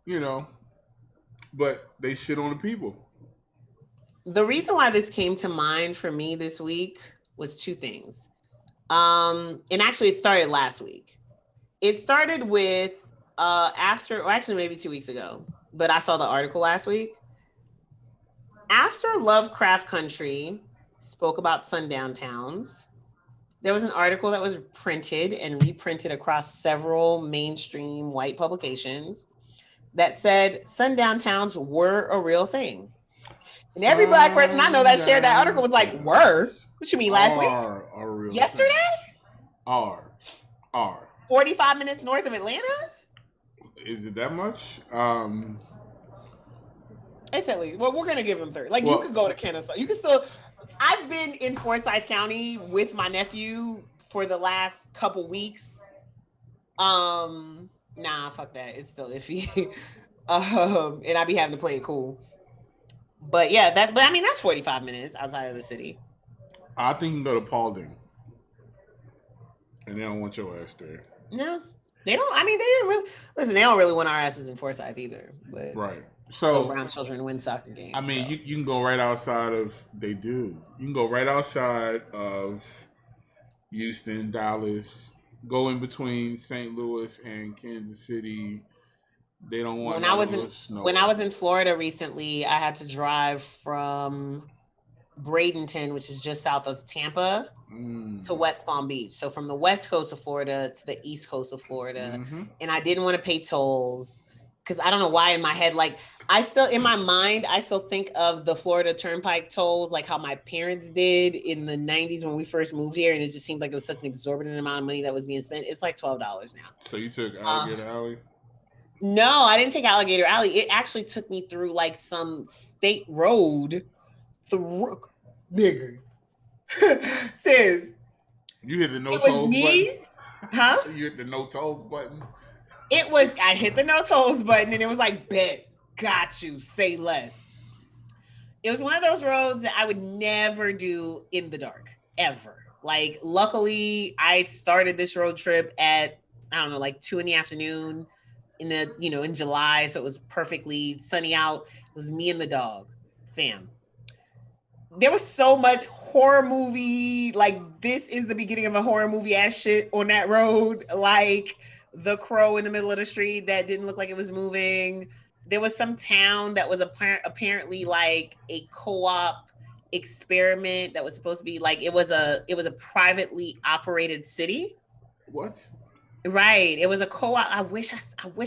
you know. But they shit on the people. The reason why this came to mind for me this week was two things. And actually it started last week. It started with actually maybe 2 weeks ago, but I saw the article last week. After Lovecraft Country spoke about sundown towns, there was an article that was printed and reprinted across several mainstream white publications that said sundown towns were a real thing. And every Black person I know that shared that article was like, were? What you mean, last week? Yesterday? Are. 45 minutes north of Atlanta? Is it that much? It's at least. Well, we're going to give them 30. Like, you could go to Kennesaw. You can still... I've been in Forsyth County with my nephew for the last couple weeks. Nah, fuck that. It's still iffy. And I be having to play it cool. But yeah, that's 45 minutes outside of the city. I think you can go to Paulding. And they don't want your ass there. No. They don't. I mean, they didn't really... Listen, they don't really want our asses in Forsyth either. But right. So brown children win soccer games. I mean, you can go right outside of... They do. You can go right outside of Houston, Dallas. Go in between St. Louis and Kansas City. They don't want... When I was in Florida recently, I had to drive from Bradenton, which is just south of Tampa, to West Palm Beach. So from the west coast of Florida to the east coast of Florida. Mm-hmm. And I didn't want to pay tolls because I don't know why in my head, like in my mind, I still think of the Florida Turnpike tolls, like how my parents did in the 90s when we first moved here. And it just seemed like it was such an exorbitant amount of money that was being spent. It's like $12 now. So you took Alligator Alley? No, I didn't take Alligator Alley. It actually took me through like some state road through, nigga. Sis, you hit the no tolls button? Huh? You hit the no tolls button? I hit the no tolls button and it was like, bet, got you, say less. It was one of those roads that I would never do in the dark, ever. Like, luckily, I started this road trip at, I don't know, like 2 p.m. in July. So it was perfectly sunny out. It was me and the dog, fam. There was so much horror movie, like this is the beginning of a horror movie ass shit on that road. Like the crow in the middle of the street that didn't look like it was moving. There was some town that was apparently like a co-op experiment that was supposed to be like, it was a privately operated city. What? Right. It was a co-op. I wish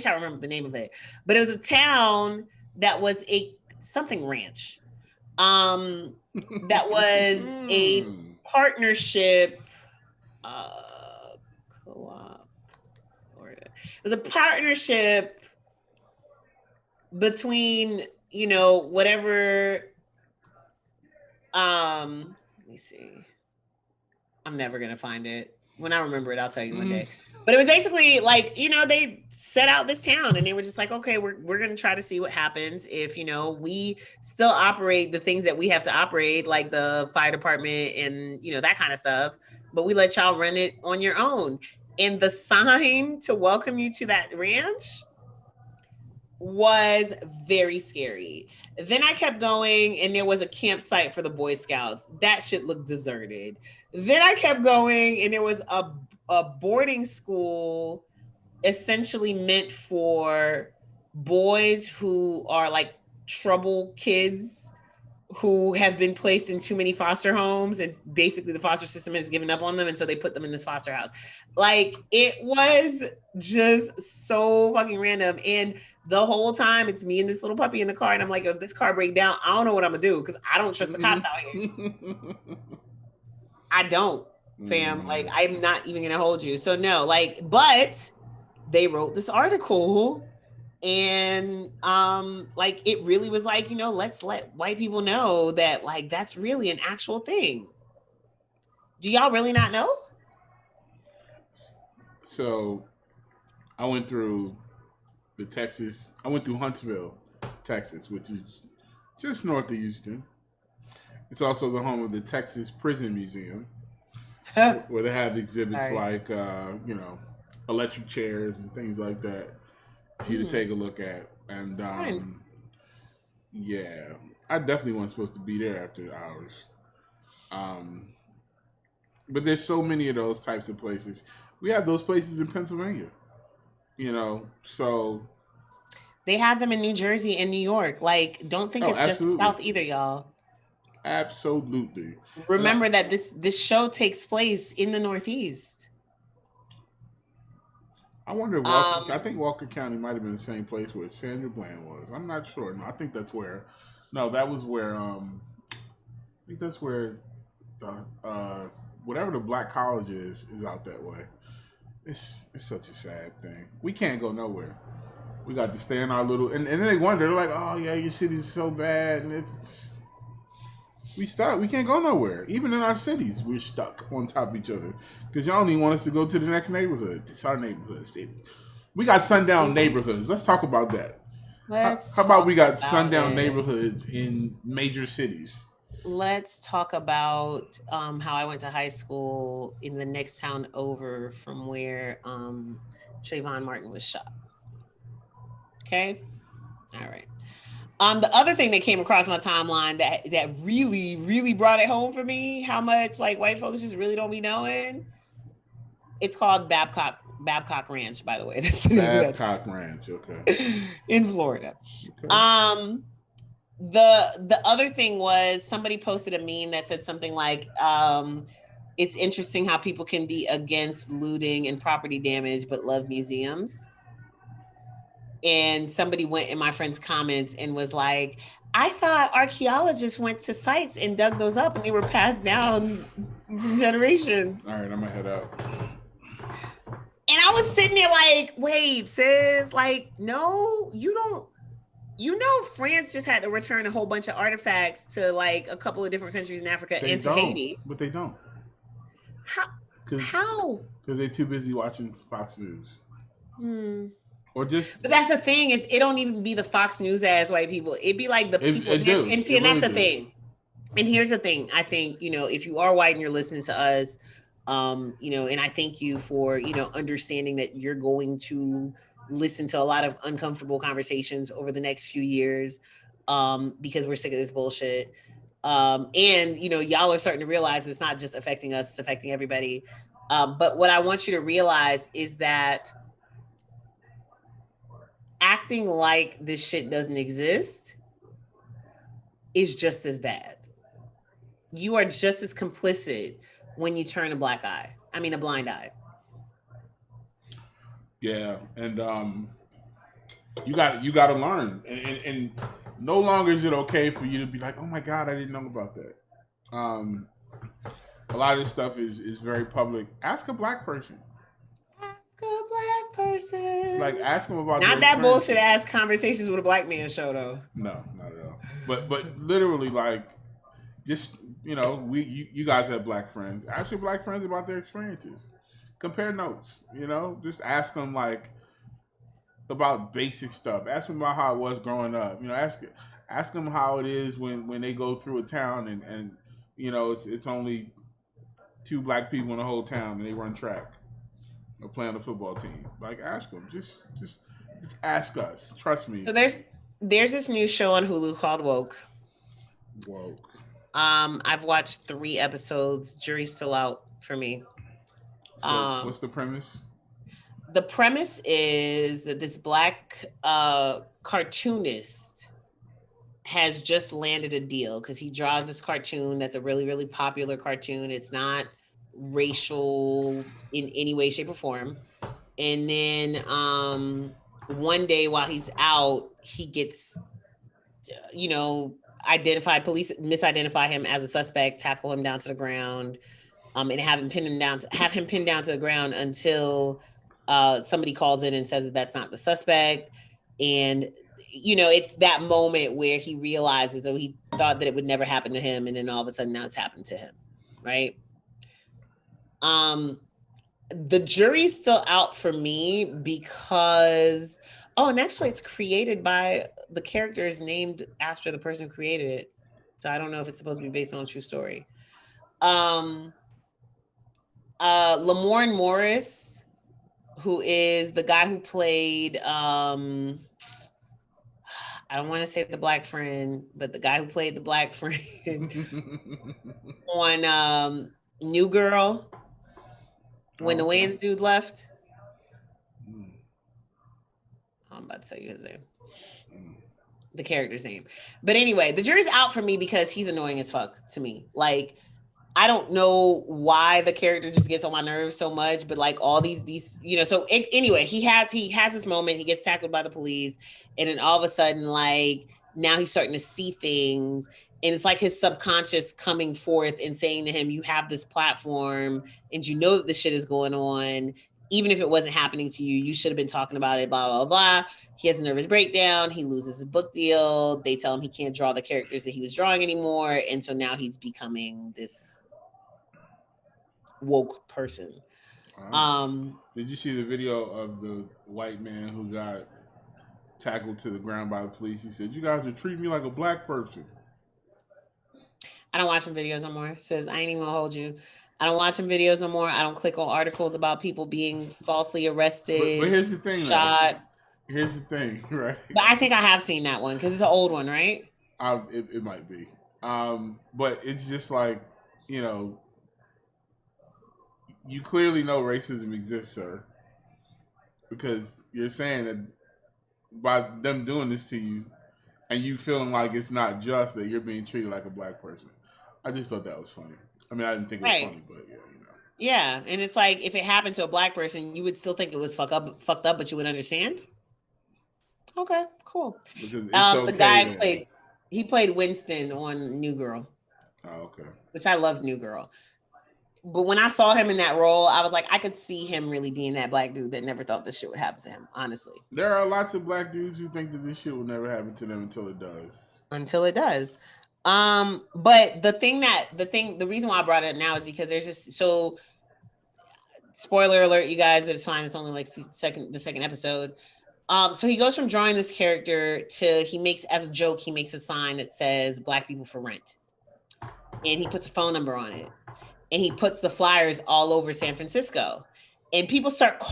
I remember the name of it, but it was a town that was something ranch. That was a partnership, co-op. It was a partnership between, whatever. Let me see. I'm never gonna find it. When I remember it, I'll tell you one day. But it was basically like, they set out this town and they were just like, okay, we're going to try to see what happens if, we still operate the things that we have to operate, like the fire department and, that kind of stuff. But we let y'all run it on your own. And the sign to welcome you to that ranch was very scary. Then I kept going, and there was a campsite for the Boy Scouts. That shit looked deserted. Then I kept going, and there was a boarding school essentially meant for boys who are like trouble kids who have been placed in too many foster homes, and basically the foster system has given up on them, and so they put them in this foster house. Like, it was just so fucking random. And the whole time it's me and this little puppy in the car, and I'm like, if this car break down, I don't know what I'm gonna do, because I don't trust the cops out here. I don't, fam. Like, I'm not even gonna hold you. So no, like, but they wrote this article, and like, it really was like, let's let white people know that, like, that's really an actual thing. Do y'all really not know? So I went through Huntsville, Texas, which is just north of Houston. It's also the home of the Texas Prison Museum, where they have exhibits like, electric chairs and things like that for you to take a look at. And yeah, I definitely wasn't supposed to be there after hours. But there's so many of those types of places. We have those places in Pennsylvania, so they have them in New Jersey and New York. Like, don't think it's just the South either, y'all. Absolutely. Remember that this show takes place in the Northeast. I wonder. I think Walker County might have been the same place where Sandra Bland was. I'm not sure. No, I think that's where. No, that was where. I think that's where the whatever the black college is out that way. It's such a sad thing. We can't go nowhere. We got to stay in our little. And then they wonder. They're like, "Oh yeah, your city's so bad," and it's. We stuck. We can't go nowhere. Even in our cities, we're stuck on top of each other because y'all only want us to go to the next neighborhood. It's our neighborhood. We got sundown neighborhoods. Let's talk about that. How about we got sundown neighborhoods in major cities? Let's talk about how I went to high school in the next town over from where Trayvon Martin was shot. Okay? All right. The other thing that came across my timeline that really, really brought it home for me, how much like white folks just really don't be knowing. It's called Babcock Ranch, by the way. Babcock Ranch, okay. In Florida. Okay. The other thing was, somebody posted a meme that said something like, it's interesting how people can be against looting and property damage but love museums. And somebody went in my friend's comments and was like, I thought archaeologists went to sites and dug those up and they were passed down from generations. All right, I'm gonna head out. And I was sitting there like, wait, sis, like, no, you don't. France just had to return a whole bunch of artifacts to like a couple of different countries in Africa and to Haiti. But they don't. How? Because they're too busy watching Fox News. Or just. But that's the thing, is it don't even be the Fox News ass white people. It'd be like the people. And that's the thing. And here's the thing. I think, if you are white and you're listening to us, and I thank you for, understanding that you're going to listen to a lot of uncomfortable conversations over the next few years, because we're sick of this bullshit. And, y'all are starting to realize it's not just affecting us, it's affecting everybody. But what I want you to realize is that acting like this shit doesn't exist is just as bad. You are just as complicit when you turn a blind eye. Yeah, and you got to learn, and no longer is it okay for you to be like, oh my God, I didn't know about that. A lot of this stuff is very public. Ask a black person. Like, ask them about. Not that bullshit ass conversations with a black man show though. No, not at all. But literally, like, just you guys have black friends. Ask your black friends about their experiences. Compare notes. Just ask them like about basic stuff. Ask them about how it was growing up. Ask them how it is when they go through a town and it's only 2 black people in the whole town and they run track or play on the football team. Like, ask them. Just Just ask us. Trust me. So there's this new show on Hulu called Woke. Woke. I've watched 3 episodes. Jury's still out for me. So what's the premise? The premise is that this black cartoonist has just landed a deal because he draws this cartoon that's a really, really popular cartoon. It's not racial in any way, shape, or form. And then one day while he's out, he gets, identified, police misidentify him as a suspect, tackle him down to the ground, and have him pinned down to the ground until somebody calls in and says that that's not the suspect. And it's that moment where he realizes, he thought that it would never happen to him, and then all of a sudden now it's happened to him, right? The Jury's still out for me because and actually it's created by the characters named after the person who created it, so I don't know if it's supposed to be based on a true story. Lamorne Morris, who is the guy who played I don't want to say the black friend, but the guy who played the black friend on New Girl, when the Wayans dude left. I'm about to tell you his name. The character's name. But anyway, the Jury's out for me because he's annoying as fuck to me. Like, I don't know why the character just gets on my nerves so much, but like all these, so anyway, he has this moment, he gets tackled by the police, and then all of a sudden, like, now he's starting to see things, and it's like his subconscious coming forth and saying to him, you have this platform and you know that this shit is going on. Even if it wasn't happening to you, you should have been talking about it, blah, blah, blah. He has a nervous breakdown. He loses his book deal. They tell him he can't draw the characters that he was drawing anymore. And so now he's becoming this woke person. Did you see the video of the white man who got tackled to the ground by the police? He said, "You guys are treating me like a black person." I don't watch them videos no more. Says, I ain't even gonna hold you. I don't watch them videos no more. I don't click on articles about people being falsely arrested. But here's the thing, shot. Here's the thing, right? But I think I have seen that one because it's an old one, right? It might be. But it's just like, you clearly know racism exists, sir. Because you're saying that by them doing this to you and you feeling like it's not just that you're being treated like a black person. I just thought that was funny. I mean, I didn't think it was funny, but yeah, Yeah, and it's like if it happened to a black person, you would still think it was fucked up, but you would understand. Okay, cool. Because it's okay, the guy played Winston on New Girl. Oh, okay. Which I love New Girl. But when I saw him in that role, I was like, I could see him really being that black dude that never thought this shit would happen to him, honestly. There are lots of black dudes who think that this shit will never happen to them until it does. Until it does. But the reason why I brought it up now is because there's just spoiler alert, you guys, but it's fine. It's only like the second episode. So he goes from drawing this character to he makes a sign that says "Black people for rent," and he puts a phone number on it, and he puts the flyers all over San Francisco, and people start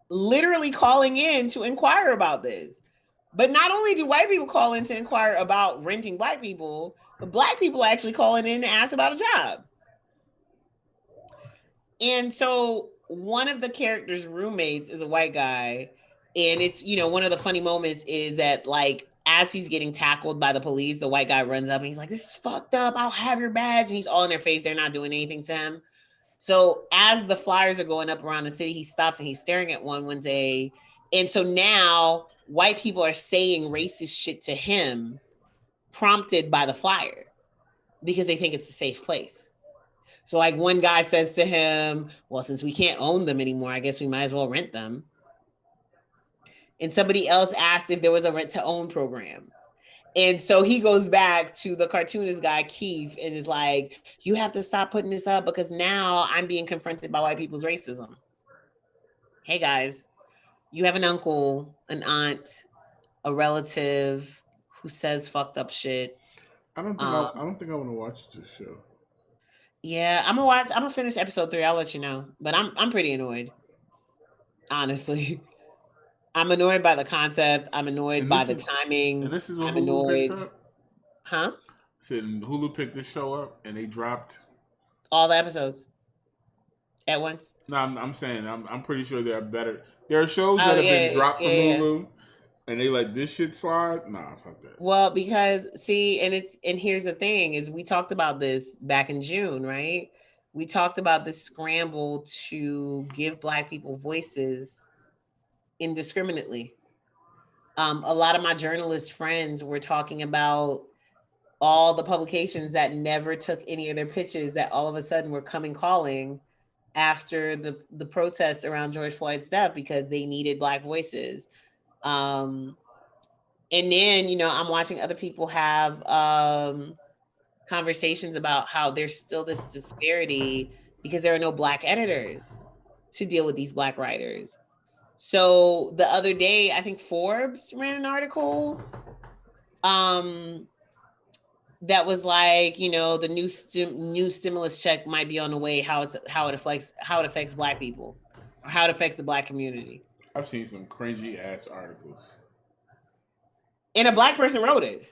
literally calling in to inquire about this. But not only do white people call in to inquire about renting black people, but black people are actually calling in to ask about a job. And so one of the character's roommates is a white guy. And it's, one of the funny moments is that, like, as he's getting tackled by the police, the white guy runs up and he's like, "This is fucked up. I'll have your badge." And he's all in their face. They're not doing anything to him. So as the flyers are going up around the city, he stops and he's staring at one day. And so now white people are saying racist shit to him, prompted by the flyer, because they think it's a safe place. So like one guy says to him, "Well, since we can't own them anymore, I guess we might as well rent them." And somebody else asked if there was a rent to own program. And so he goes back to the cartoonist guy, Keith, and is like, "You have to stop putting this up because now I'm being confronted by white people's racism." Hey guys, you have an uncle, an aunt, a relative who says fucked up shit. I don't think I want to watch this show. Yeah, I'm gonna finish episode 3. I'll let you know. But I'm pretty annoyed. Honestly. I'm annoyed by the concept. I'm annoyed And by this the is timing. and this is what I'm Hulu picked annoyed. up. Huh? Said Hulu picked this show up and they dropped. All the episodes at once. No, I'm saying I'm pretty sure there are better. There are shows Oh that have yeah, been dropped from yeah. Hulu, and they let this shit slide. Nah, fuck that. Well, because see, and here's the thing: is we talked about this back in June, right? We talked about this scramble to give Black people voices indiscriminately. A lot of my journalist friends were talking about all the publications that never took any of their pitches that all of a sudden were coming calling after the protests around George Floyd's death because they needed Black voices. Um, and then I'm watching other people have conversations about how there's still this disparity because there are no Black editors to deal with these Black writers. So the other day, I think Forbes ran an article um that was like, the new stimulus check might be on the way, how it affects Black people, or how it affects the Black community. I've seen some cringy ass articles. And a Black person wrote it.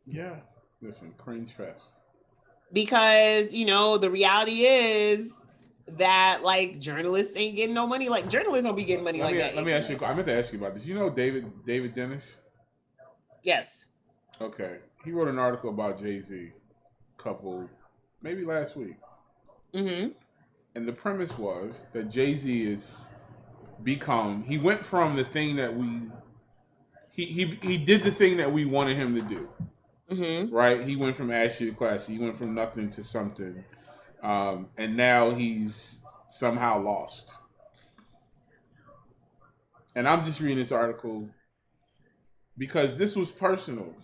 Yeah, listen, cringe fest. Because the reality is that like journalists ain't getting no money. Like journalists don't be getting money like that. Let me ask you. I meant to ask you about this. You know David Dennis? Yes. Okay, he wrote an article about Jay-Z, maybe last week. Mm-hmm. And the premise was that Jay-Z he went from the thing that he did the thing that we wanted him to do. Mm-hmm. Right? He went from ashy to classy. He went from nothing to something. And now he's somehow lost. And I'm just reading this article because this was personal.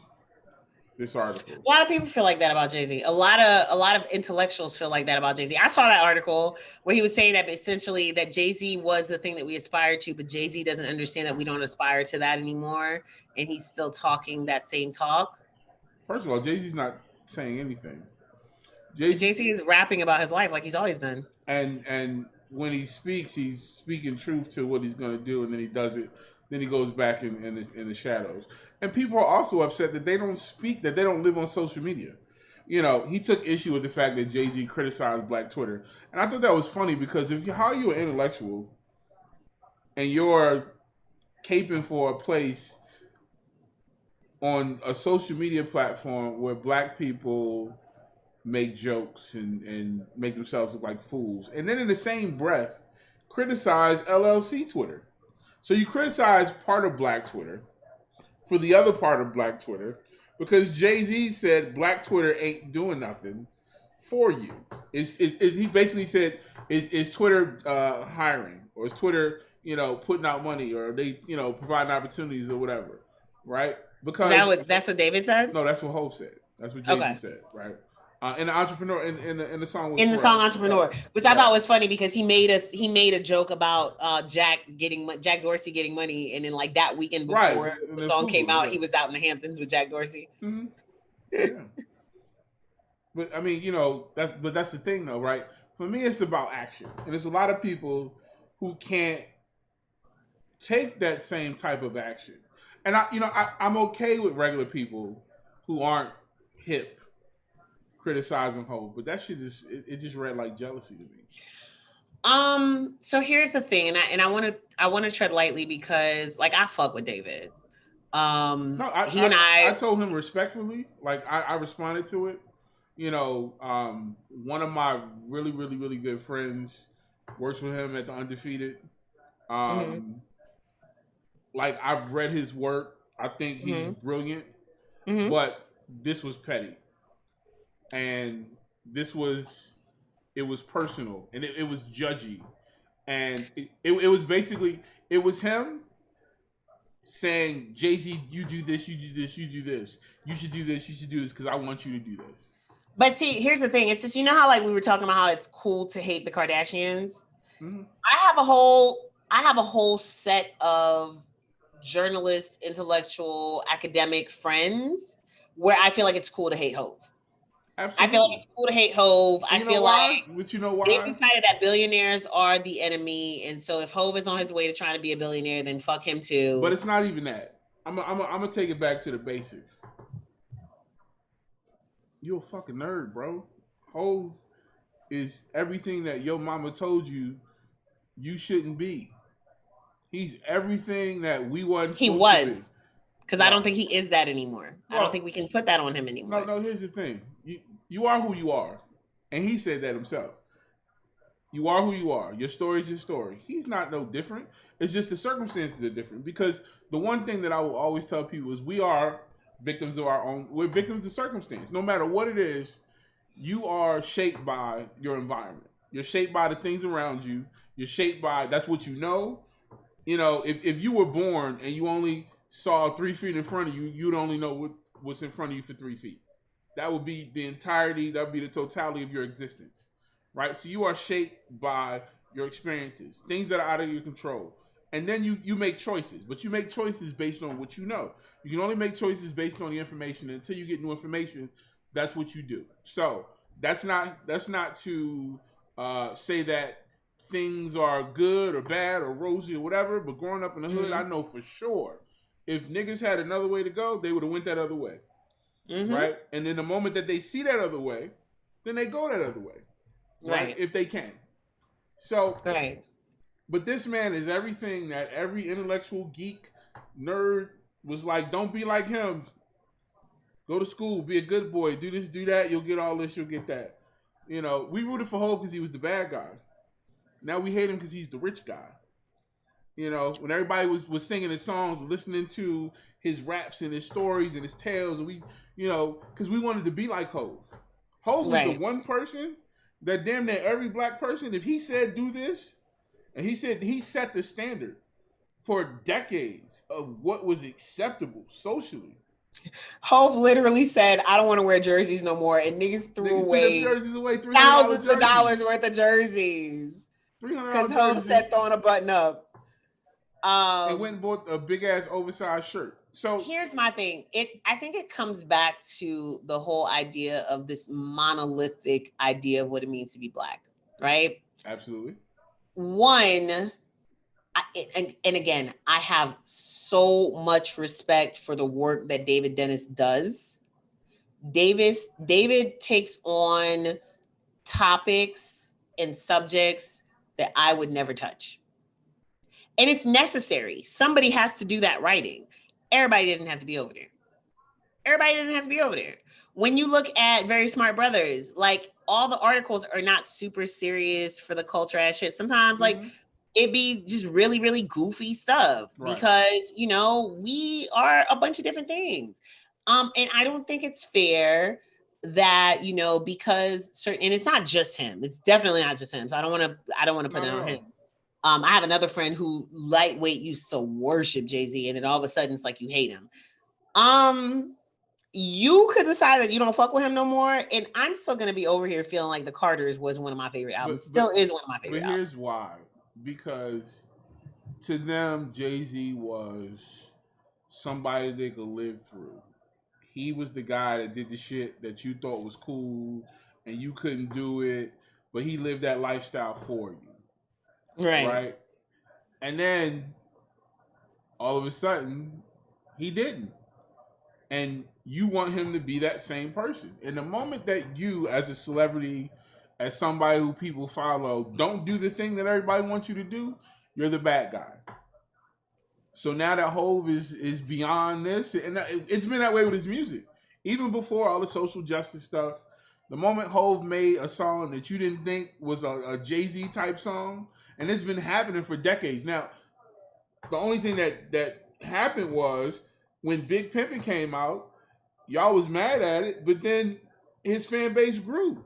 This article. A lot of people feel like that about Jay-Z. A lot of intellectuals feel like that about Jay-Z. I saw that article where he was saying that essentially that Jay-Z was the thing that we aspire to, but Jay-Z doesn't understand that we don't aspire to that anymore, and he's still talking that same talk. First of all, Jay-Z's not saying anything. Jay-Z is rapping about his life like he's always done. And when he speaks, he's speaking truth to what he's going to do, and then he does it. Then he goes back in the shadows. And people are also upset that they don't speak, that they don't live on social media. He took issue with the fact that Jay-Z criticized Black Twitter. And I thought that was funny because how you're an intellectual and you're caping for a place on a social media platform where Black people make jokes and make themselves look like fools. And then in the same breath, criticize LLC Twitter. So you criticize part of Black Twitter for the other part of Black Twitter because Jay-Z said Black Twitter ain't doing nothing for you. He basically said, is Twitter hiring, or is Twitter, putting out money, or are they, providing opportunities or whatever, right? Because that's what David said? No, that's what Hope said. That's what Jay-Z said, right? And the entrepreneur in the song Entrepreneur, which I thought was funny because he made a joke about Jack Dorsey getting money, and then like that weekend before the song came out, he was out in the Hamptons with Jack Dorsey. Mm-hmm. Yeah. But I mean, that's the thing though, right? For me, it's about action, and there's a lot of people who can't take that same type of action. And I'm okay with regular people who aren't hip criticizing Hope, but that shit just read like jealousy to me. So here's the thing, and I want to tread lightly because like I fuck with David. I told him respectfully, like I responded to it. One of my really, really, really good friends works with him at the Undefeated. Like I've read his work. I think he's brilliant, but this was petty. And it was personal, and it was judgy, and it was basically, it was him saying, Jay-Z, you do this, you do this, you do this, you should do this, you should do this because I want you to do this. But see, here's the thing, it's just, how like we were talking about how it's cool to hate the Kardashians. Mm-hmm. I have a whole set of journalist, intellectual, academic friends where I feel like it's cool to hate Hope. I feel like Absolutely. it's cool to hate Hove. I You know feel why? like But you know they've why? decided that billionaires are the enemy, and so if Hove is on his way to trying to be a billionaire, then fuck him But too. it's not even that. I'm gonna take it back to the basics. You're a fucking nerd, bro. Hove is everything that your mama told you you shouldn't be. He's everything that we wasn't He supposed to be. was, because I don't Right. think he is that anymore. I don't think Well, we can put that on him no, anymore. no. Here's the thing. You are who you are, and he said that himself. You are who you are. Your story is your story. He's not no different. It's just the circumstances are different. Because the one thing that I will always tell people is we are victims of our own. We're victims of circumstance. No matter what it is, you are shaped by your environment. You're shaped by the things around you. You're shaped by that's what you know. You know, if you were born and you only saw 3 feet in front of you, you'd only know what's in front of you for 3 feet. That would be the entirety, that would be the totality of your existence. Right? So you are shaped by your experiences, things that are out of your control. And then you make choices, but you make choices based on what you know. You can only make choices based on the information. And until you get new information, that's what you do. So that's not to say that things are good or bad or rosy or whatever. But growing up in the hood, I Mm-hmm. know for sure if niggas had another way to go, they would have went that other way, Mm-hmm. right? And then the moment that they see that other way, then they go that other way, right? Right. If they can. So, Right. but this man is everything that every intellectual geek nerd was like. Don't be like him. Go to school, be a good boy, do this, do that. You'll get all this, you'll get that. You know, we rooted for Hope because he was the bad guy. Now we hate him because he's the rich guy. You know, when everybody was singing his songs, listening to his raps and his stories and his tales, and we, you know, because we wanted to be like Hove. Hove was the Right. one person that damn near every black person, if he said do this, and he said he set the standard for decades of what was acceptable socially. Hove literally said, "I don't want to wear jerseys no more," and niggas threw Niggas threw them away jerseys away, $300 thousands of dollars jerseys, worth of jerseys because $300 Hove said jerseys, throwing a button up. and went and bought a big ass oversized shirt. So Here's my thing. I think it comes back to the whole idea of this monolithic idea of what it means to be black, right? absolutely, One, and again, I have so much respect for the work that David Dennis does. David takes on topics and subjects that I would never touch. And it's necessary. Somebody has to do that writing. Everybody doesn't have to be over there. Everybody doesn't have to be over there. When you look at Very Smart Brothers, like all the articles are not super serious for the culture ass shit. Sometimes, like, it be just really, really goofy stuff right. because, you know, we are a bunch of different things. And I don't think it's fair that, you know, because certain, and it's not just him. It's definitely not just him. So I don't want to put Not it at on him. all. I have another friend who lightweight used to worship Jay-Z, and then all of a sudden it's like you hate him. You could decide that you don't fuck with him no more, and I'm still gonna be over here feeling like The Carters was one of my favorite albums. Still is one of my favorite But albums. here's why: because to them, Jay-Z was somebody they could live through. He was the guy that did the shit that you thought was cool and you couldn't do it, but he lived that lifestyle for you, Right. right? And then all of a sudden, he didn't. And you want him to be that same person. And the moment that you, as a celebrity, as somebody who people follow, don't do the thing that everybody wants you to do, you're the bad guy. So now that Hove is beyond this, and it's been that way with his music. Even before all the social justice stuff, the moment Hove made a song that you didn't think was a Jay-Z type song, and it's been happening for decades. Now, the only thing that happened was when Big Pimpin' came out, y'all was mad at it, but then his fan base grew.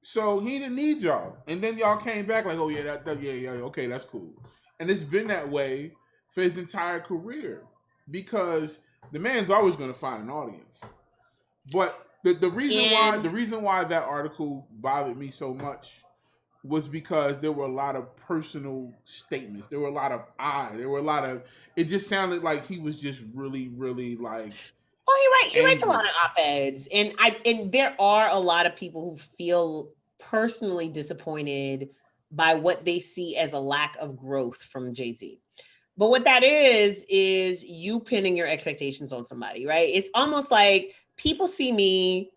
So he didn't need y'all. And then y'all came back like, oh yeah, yeah, okay, that's cool. And it's been that way for his entire career. Because the man's always gonna find an audience. But the reason why that article bothered me so much was because there were a lot of personal statements. There were a lot of there were a lot of it just sounded like he was just really, really like Oh, he writes a lot of op-eds, and there are a lot of people who feel personally disappointed by what they see as a lack of growth from Jay-Z. But what that is you pinning your expectations on somebody, right? It's almost like people see me.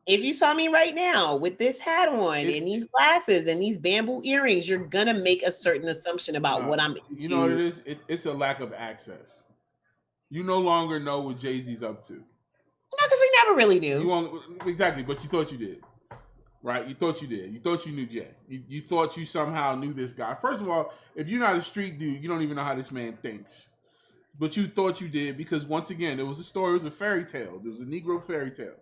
If you saw me right now with this hat on and these glasses and these bamboo earrings, you're gonna make a certain assumption about what I'm into. You know what it is? It's a lack of access. You no longer know what Jay-Z's up to. No, because we never really knew. Exactly, but you thought you did. Right? You thought you did. You thought you knew Jay. You thought you somehow knew this guy. First of all, if you're not a street dude, you don't even know how this man thinks. But you thought you did because, once again, it was a story. It was a fairy tale. It was a Negro fairy tale.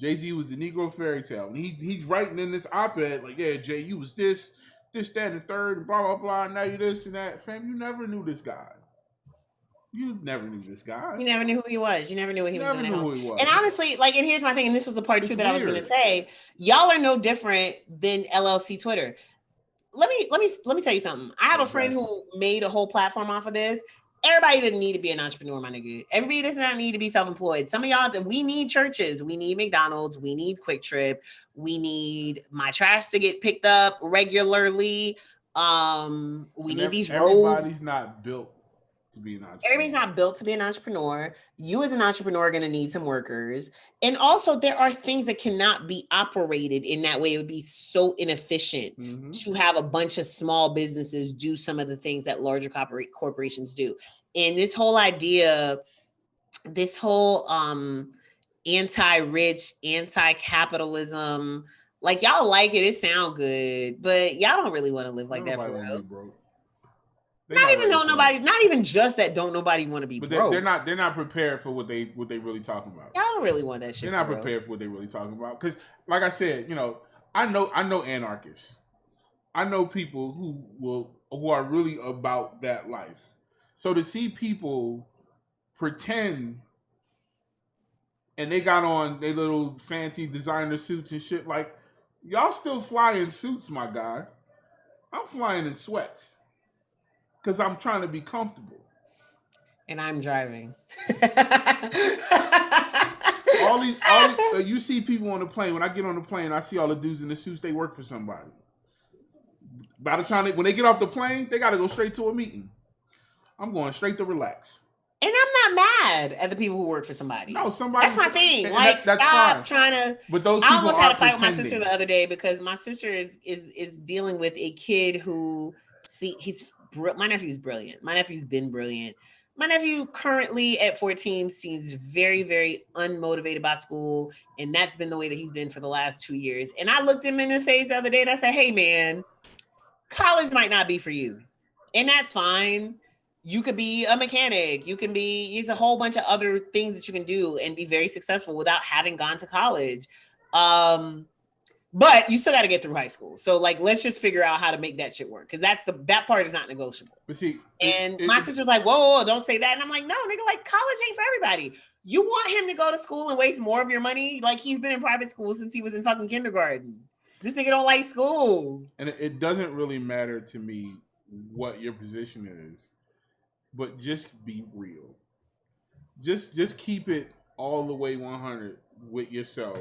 Jay-Z was the Negro fairy tale. And he's writing in this op-ed like, yeah, Jay, you was this, that, and the third, and blah, blah, blah. And now you this and that. Fam, you never knew this guy. You never knew this guy. You never knew who he was. You never knew what he was doing. And honestly, like, and here's my thing, and this was the part too that I was going to say. Y'all are no different than LLC Twitter. Let me tell you something. I have a friend who made a whole platform off of this. Everybody doesn't need to be an entrepreneur, my nigga. Everybody does not need to be self-employed. Some of y'all, we need churches. We need McDonald's. We need Quick Trip. We need my trash to get picked up regularly. We need these roads. Everybody's not built to be an entrepreneur. Everybody's not built to be an entrepreneur. You as an entrepreneur are going to need some workers. And also there are things that cannot be operated in that way. It would be so inefficient to have a bunch of small businesses do some of the things that larger corporations do. And this whole idea, this whole anti-rich, anti-capitalism, like y'all like it sound good, but y'all don't really want to live like that for real. Not even just that. Don't nobody want to be broke. They're not prepared for what they really talking about. Y'all don't really want that shit. They're not prepared for what they really talking about. Because, like I said, I know anarchists. I know people who are really about that life. So to see people pretend, and they got on their little fancy designer suits and shit, like, y'all still fly in suits, my guy. I'm flying in sweats. Because I'm trying to be comfortable. And I'm driving. You see people on the plane. When I get on the plane, I see all the dudes in the suits. They work for somebody. By the time when they get off the plane, they got to go straight to a meeting. I'm going straight to relax. And I'm not mad at the people who work for somebody. No, somebody. That's my thing. Like, that's stop fine. Trying to. But those people I almost had a fight with my sister the other day because my sister is dealing with a kid who my nephew's brilliant. My nephew's been brilliant. My nephew currently at 14 seems very, very unmotivated by school. And that's been the way that he's been for the last 2 years. And I looked him in the face the other day and I said, hey man, college might not be for you. And that's fine. You could be a mechanic. It's a whole bunch of other things that you can do and be very successful without having gone to college. But you still got to get through high school. So, like, let's just figure out how to make that shit work. Because that part is not negotiable. But see, my sister's like, whoa, don't say that. And I'm like, no, nigga, like, college ain't for everybody. You want him to go to school and waste more of your money? Like, he's been in private school since he was in fucking kindergarten. This nigga don't like school. And it doesn't really matter to me what your position is. But just be real. Just keep it all the way 100 with yourself.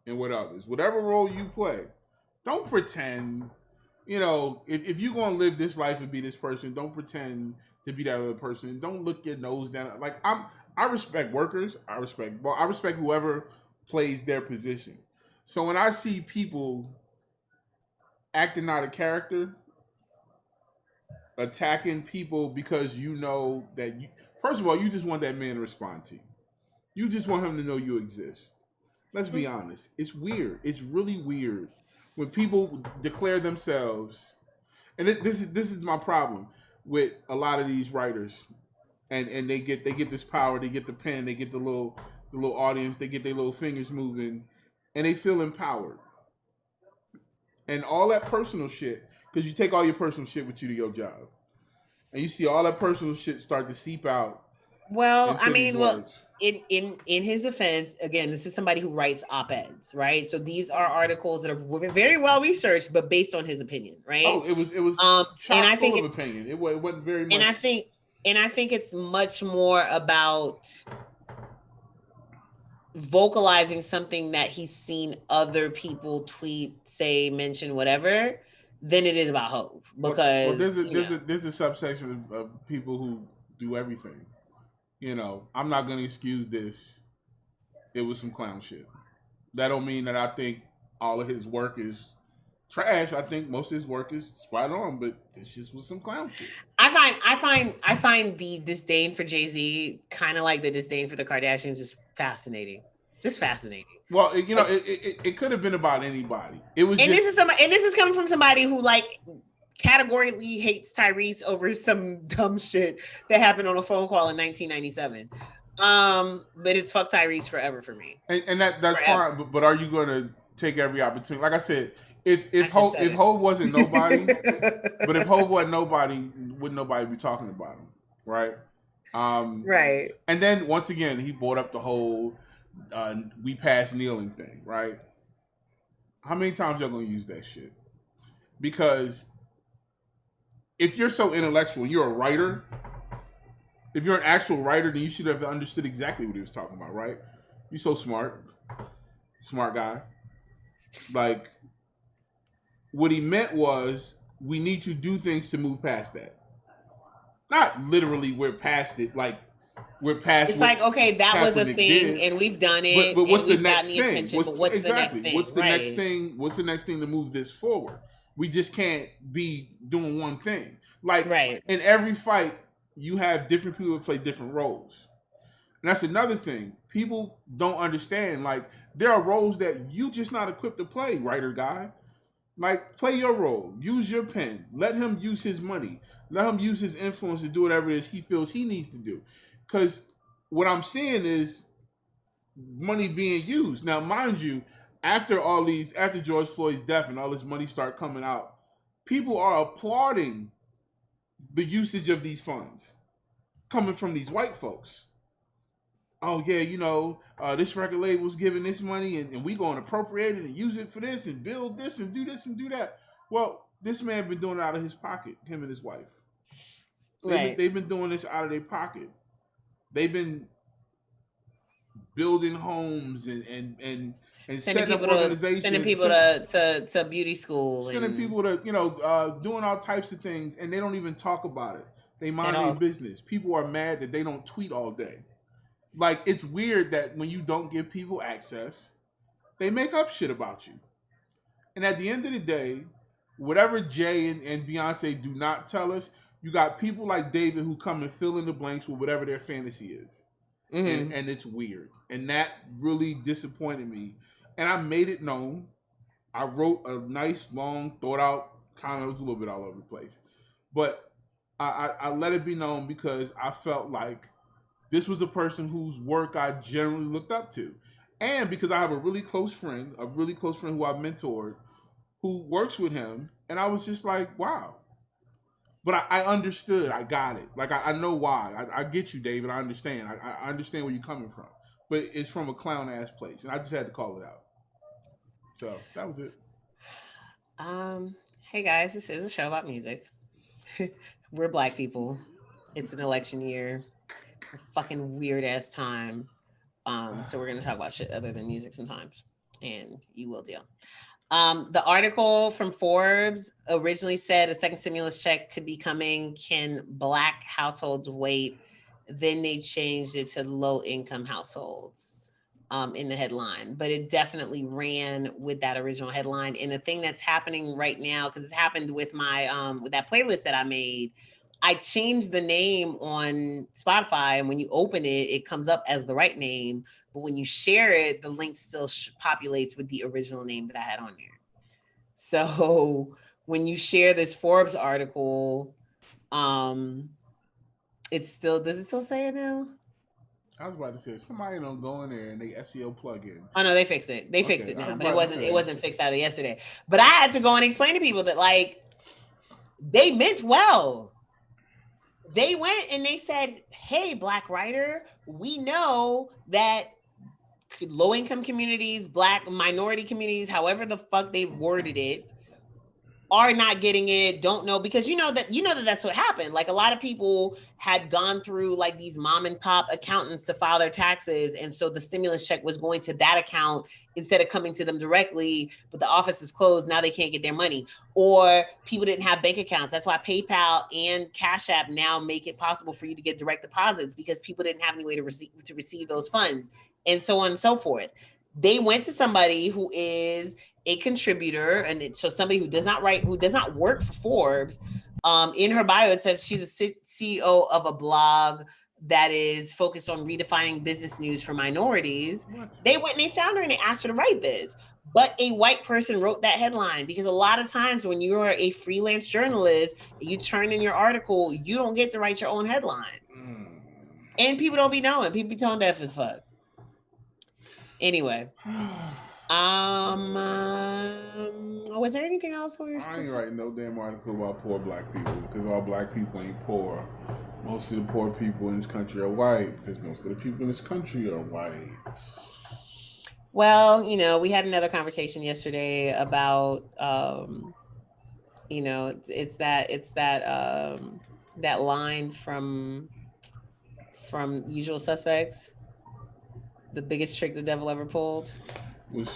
And with others, whatever role you play, don't pretend. If you're gonna live this life and be this person, don't pretend to be that other person. Don't look your nose down. Like I respect workers. I respect whoever plays their position. So when I see people acting out of character, attacking people because you know that first of all, you just want that man to respond to you. You just want him to know you exist. Let's be honest. It's weird. It's really weird when people declare themselves, and this is my problem with a lot of these writers, and they get this power, they get the pen, they get the little audience, they get their little fingers moving, and they feel empowered. And all that personal shit, because you take all your personal shit with you to your job, and you see all that personal shit start to seep out. Well, I mean, in his defense, again, this is somebody who writes op-eds, right? So these are articles that are very well researched, but based on his opinion, right? Oh, it was and I think full of opinion. It wasn't very much. And I think it's much more about vocalizing something that he's seen other people tweet, say, mention, whatever, than it is about Hove. Because there's a subsection of people who do everything. I'm not gonna excuse this. It was some clown shit. That don't mean that I think all of his work is trash. I think most of his work is spot on, but this just was some clown shit. I find the disdain for Jay-Z kind of like the disdain for the Kardashians just fascinating. Just fascinating. Well, it could have been about anybody. It was, and this is coming from somebody who like categorically hates Tyrese over some dumb shit that happened on a phone call in 1997. But it's fuck Tyrese forever for me. And that's forever. Fine. But are you going to take every opportunity? Like I said, if Hov wasn't nobody, but if Hov wasn't nobody, wouldn't nobody be talking about him, right? Right. And then once again, he brought up the whole we pass kneeling thing, right? How many times y'all gonna use that shit? Because if you're so intellectual, you're a writer. If you're an actual writer, then you should have understood exactly what he was talking about, right? You're so smart guy. Like, what he meant was we need to do things to move past that. Not literally we're past it, like we're past. It's like, okay, that was a thing, did, and we've done it. But what's the next thing? What's the next thing? What's the next thing? What's the next thing to move this forward? We just can't be doing one thing. Like in every fight, you have different people who play different roles. And that's another thing. People don't understand. Like, there are roles that you just not equipped to play, writer guy. Like, play your role. Use your pen. Let him use his money. Let him use his influence to do whatever it is he feels he needs to do. Because what I'm seeing is money being used. Now, mind you, after George Floyd's death and all this money start coming out, people are applauding the usage of these funds coming from these white folks. Oh yeah, this record label was giving this money and we going to appropriate it and use it for this and build this and do that. Well, this man been doing it out of his pocket, him and his wife. They've been doing this out of their pocket. They've been building homes and setting up organizations, sending people to beauty school, sending people to doing all types of things, and they don't even talk about it. They mind their business. People are mad that they don't tweet all day. Like, it's weird that when you don't give people access, they make up shit about you. And at the end of the day, whatever Jay and Beyonce do not tell us, you got people like David who come and fill in the blanks with whatever their fantasy is. Mm-hmm. And it's weird. And that really disappointed me. And I made it known. I wrote a nice, long, thought out comment. It was a little bit all over the place. But I let it be known because I felt like this was a person whose work I generally looked up to. And because I have a really close friend who I've mentored, who works with him. And I was just like, wow. But I understood. I got it. Like, I know why. I get you, David. I understand. I understand where you're coming from. But it's from a clown-ass place. And I just had to call it out. So, that was it. Hey, guys. This is a show about music. We're Black people. It's an election year. A fucking weird-ass time. So we're going to talk about shit other than music sometimes. And you will deal. The article from Forbes originally said a second stimulus check could be coming. Can Black households wait? Then they changed it to low-income households in the headline. But it definitely ran with that original headline. And the thing that's happening right now, because it's happened with my with that playlist that I made, I changed the name on Spotify, and when you open it, it comes up as the right name. But when you share it, the link still populates with the original name that I had on there. So when you share this Forbes article, does it still say it now? I was about to say, somebody don't go in there and they SEO plug in. Oh no, they fixed it. They fixed it now, but it wasn't fixed out of yesterday. But I had to go and explain to people that, like, they meant well. They went and they said, hey, Black writer, we know that low-income communities, Black minority communities, however the fuck they worded it, are not getting it, don't know, because you know that that's what happened. Like a lot of people had gone through like these mom and pop accountants to file their taxes, and so the stimulus check was going to that account instead of coming to them directly, but the office is closed, now they can't get their money. Or people didn't have bank accounts. That's why PayPal and Cash App now make it possible for you to get direct deposits, because people didn't have any way to receive those funds, and so on and so forth. They went to somebody who is a contributor, and so somebody who does not work for Forbes. In her bio, it says she's a CEO of a blog that is focused on redefining business news for minorities. What? They went and they found her and they asked her to write this. But a white person wrote that headline, because a lot of times when you are a freelance journalist, you turn in your article, you don't get to write your own headline. And people don't be knowing. People be tone deaf as fuck. Anyway. Was there anything else? I ain't writing no damn article about poor black people, because all black people ain't poor. Most of the poor people in this country are white, because most of the people in this country are white. Well, we had another conversation yesterday about, it's that line from Usual Suspects. The biggest trick the devil ever pulled was,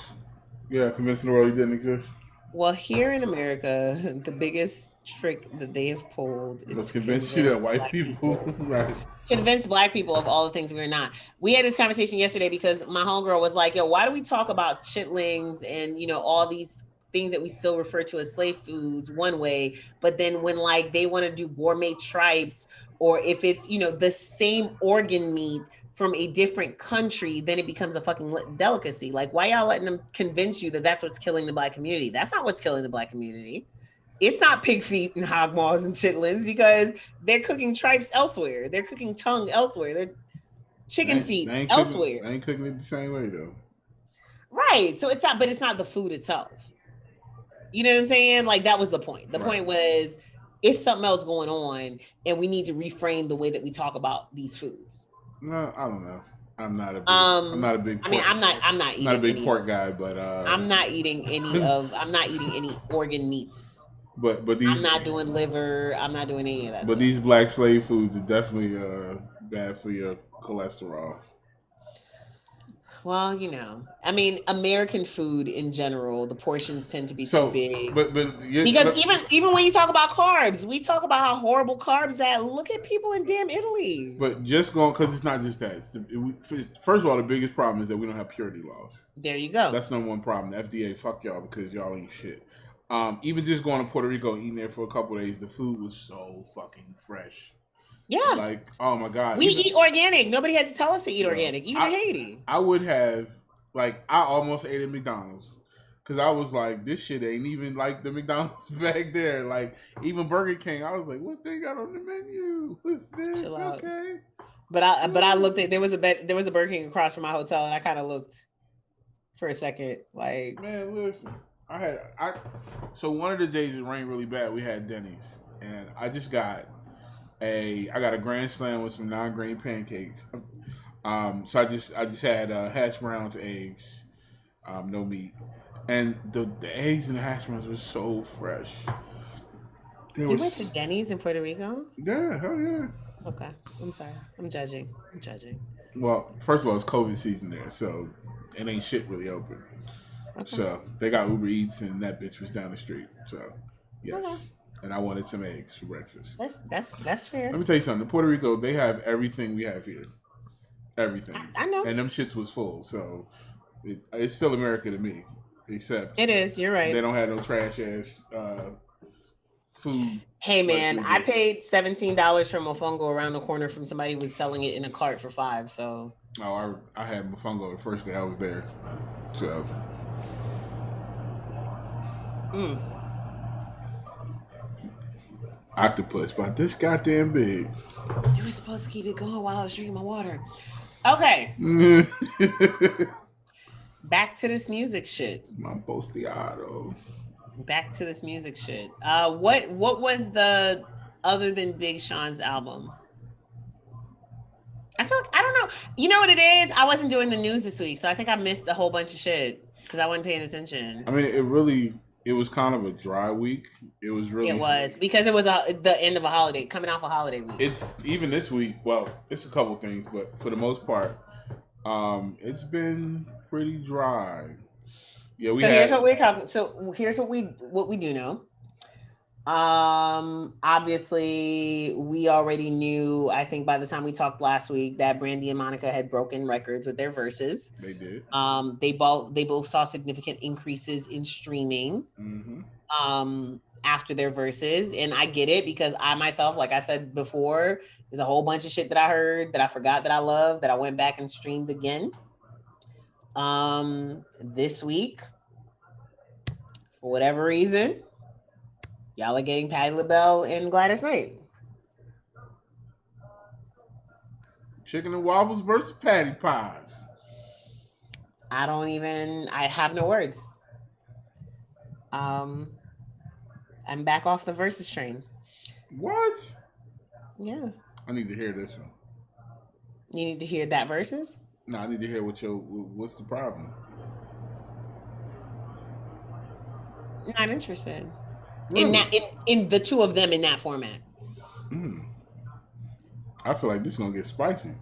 convincing the world he didn't exist. Well, here in America, the biggest trick that they have pulled is to convince you that white people right. Convince black people of all the things we're not. We had this conversation yesterday because my homegirl was like, yo, why do we talk about chitlings and, all these things that we still refer to as slave foods one way, but then when like they want to do gourmet tripes, or if it's, the same organ meat from a different country, then it becomes a fucking delicacy. Like, why y'all letting them convince you that that's what's killing the black community? That's not what's killing the black community. It's not pig feet and hog maws and chitlins, because they're cooking tripes elsewhere. They're cooking tongue elsewhere. They're chicken feet elsewhere. They ain't cooking it the same way though. Right. So it's not the food itself. You know what I'm saying? Like, that was the point. The point was, it's something else going on, and we need to reframe the way that we talk about these foods. No, I don't know. I'm not a big. I'm not eating. Not a big pork guy, but I'm not eating any organ meats. But these, I'm not doing liver. I'm not doing any of that. But these black slave foods are definitely bad for your cholesterol. Well, American food in general, the portions tend to be too big. Even when you talk about carbs, we talk about how horrible carbs are. Look at people in damn Italy. But just going, because it's not just that. First of all, the biggest problem is that we don't have purity laws. There you go. That's number one problem. The FDA, fuck y'all, because y'all ain't shit. Even just going to Puerto Rico and eating there for a couple of days, the food was so fucking fresh. Yeah. Like, oh my God. We eat organic. Nobody had to tell us to eat organic. Even in Haiti. I would have, I almost ate at McDonald's. Because I was like, this shit ain't even like the McDonald's back there. Like, even Burger King, I was like, what they got on the menu? What's this? Okay. But I looked at, there was a Burger King across from my hotel, and I kind of looked for a second. Like, man, listen. So one of the days it rained really bad, we had Denny's. And I just got I got a Grand Slam with some non-grain pancakes. So I just had hash browns, eggs, no meat, and the eggs and the hash browns were so fresh. You went to Denny's in Puerto Rico? Yeah, hell yeah. Okay, I'm sorry. I'm judging. Well, first of all, it's COVID season there, so it ain't shit really open. Okay. So they got Uber Eats, and that bitch was down the street. So yes. Okay. And I wanted some eggs for breakfast. That's fair. Let me tell you something. In Puerto Rico, they have everything we have here. Everything. I know. And them shits was full. So it's still America to me. Except it is. You're right. They don't have no trash ass food. Hey man, I paid $17 for mofongo around the corner from somebody who was selling it in a cart for $5. So. Oh, I had mofongo the first day I was there. So. Octopus, about this goddamn big. You were supposed to keep it going while I was drinking my water. Okay. Back to this music shit. My bostiado. Back to this music shit. What was the other than Big Sean's album? I feel like, I don't know. You know what it is? I wasn't doing the news this week, so I think I missed a whole bunch of shit because I wasn't paying attention. I mean, it it was kind of a dry week. It was really. It was because it was the end of a holiday, coming off a holiday week. It's even this week. Well, it's a couple things, but for the most part, it's been pretty dry. Yeah, here's what we're talking. So here's what we do know. Obviously, we already knew. I think by the time we talked last week that Brandy and Monica had broken records with their verses. They did. They both saw significant increases in streaming. Mm-hmm. After their verses, and I get it because I myself, like I said before, there's a whole bunch of shit that I heard that I forgot that I loved that I went back and streamed again. This week, for whatever reason, y'all are getting Patti LaBelle and Gladys Knight. Chicken and waffles versus patty pies. I have no words. I'm back off the versus train. What? Yeah. I need to hear this one. You need to hear that versus? No, I need to hear what's the problem. Not interested. Really? In the two of them in that format. I feel like this is gonna get spicy.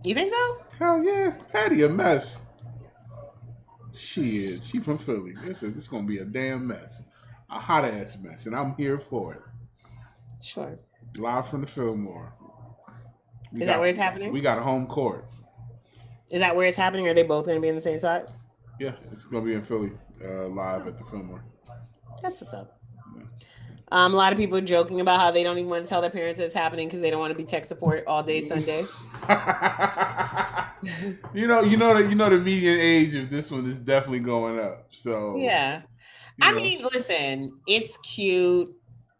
You think so? Hell yeah, Patty a mess. She is. She from Philly. It's gonna be a damn mess. A hot ass mess, and I'm here for it. Sure. Live from the Fillmore. Is that where it's happening? We got a home court. Is that where it's happening? Are they both going to be in the same spot? Yeah, it's going to be in Philly, live at the Fillmore. That's what's up. Yeah. A lot of people are joking about how they don't even want to tell their parents it's happening because they don't want to be tech support all day Sunday. you know the median age of this one is definitely going up. So yeah. I mean, listen, it's cute.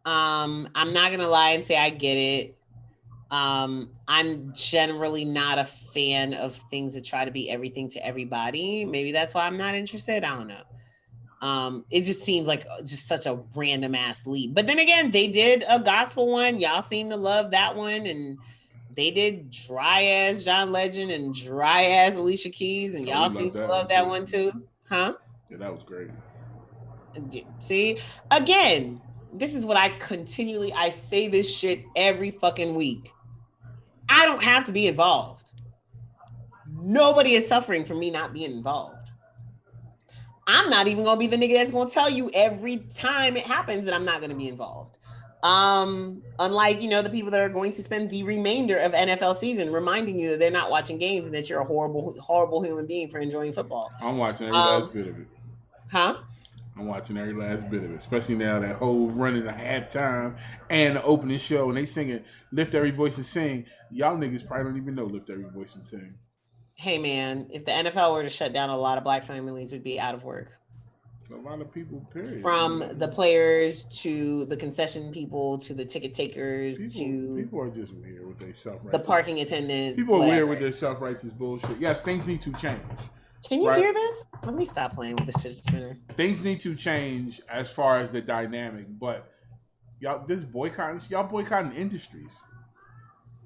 I'm not gonna lie and say I get it. I'm generally not a fan of things that try to be everything to everybody. Maybe that's why I'm not interested. I don't know. It just seems like just such a random ass leap. But then again, they did a gospel one. Y'all seem to love that one, and they did dry ass John Legend and dry ass Alicia Keys, and y'all seem to love that one too, huh? Yeah, that was great. See, again, this is what I say this shit every fucking week. I don't have to be involved. Nobody is suffering from me not being involved. I'm not even going to be the nigga that's going to tell you every time it happens that I'm not going to be involved. Unlike, the people that are going to spend the remainder of NFL season reminding you that they're not watching games and that you're a horrible, horrible human being for enjoying football. I'm watching every last bit of it. Huh? I'm watching every last bit of it, especially now that whole running the halftime and the opening show, and they singing "Lift Every Voice and Sing." Y'all niggas probably don't even know "Lift Every Voice and Sing." Hey man, if the NFL were to shut down, a lot of black families would be out of work. A lot of people, period. From the players to the concession people to the ticket takers people are just weird with their self-righteous. The parking attendants. People are weird with their self-righteous bullshit. Yes, things need to change. Can you hear this? Let me stop playing with this fidget spinner. Things need to change as far as the dynamic, but y'all boycotting industries.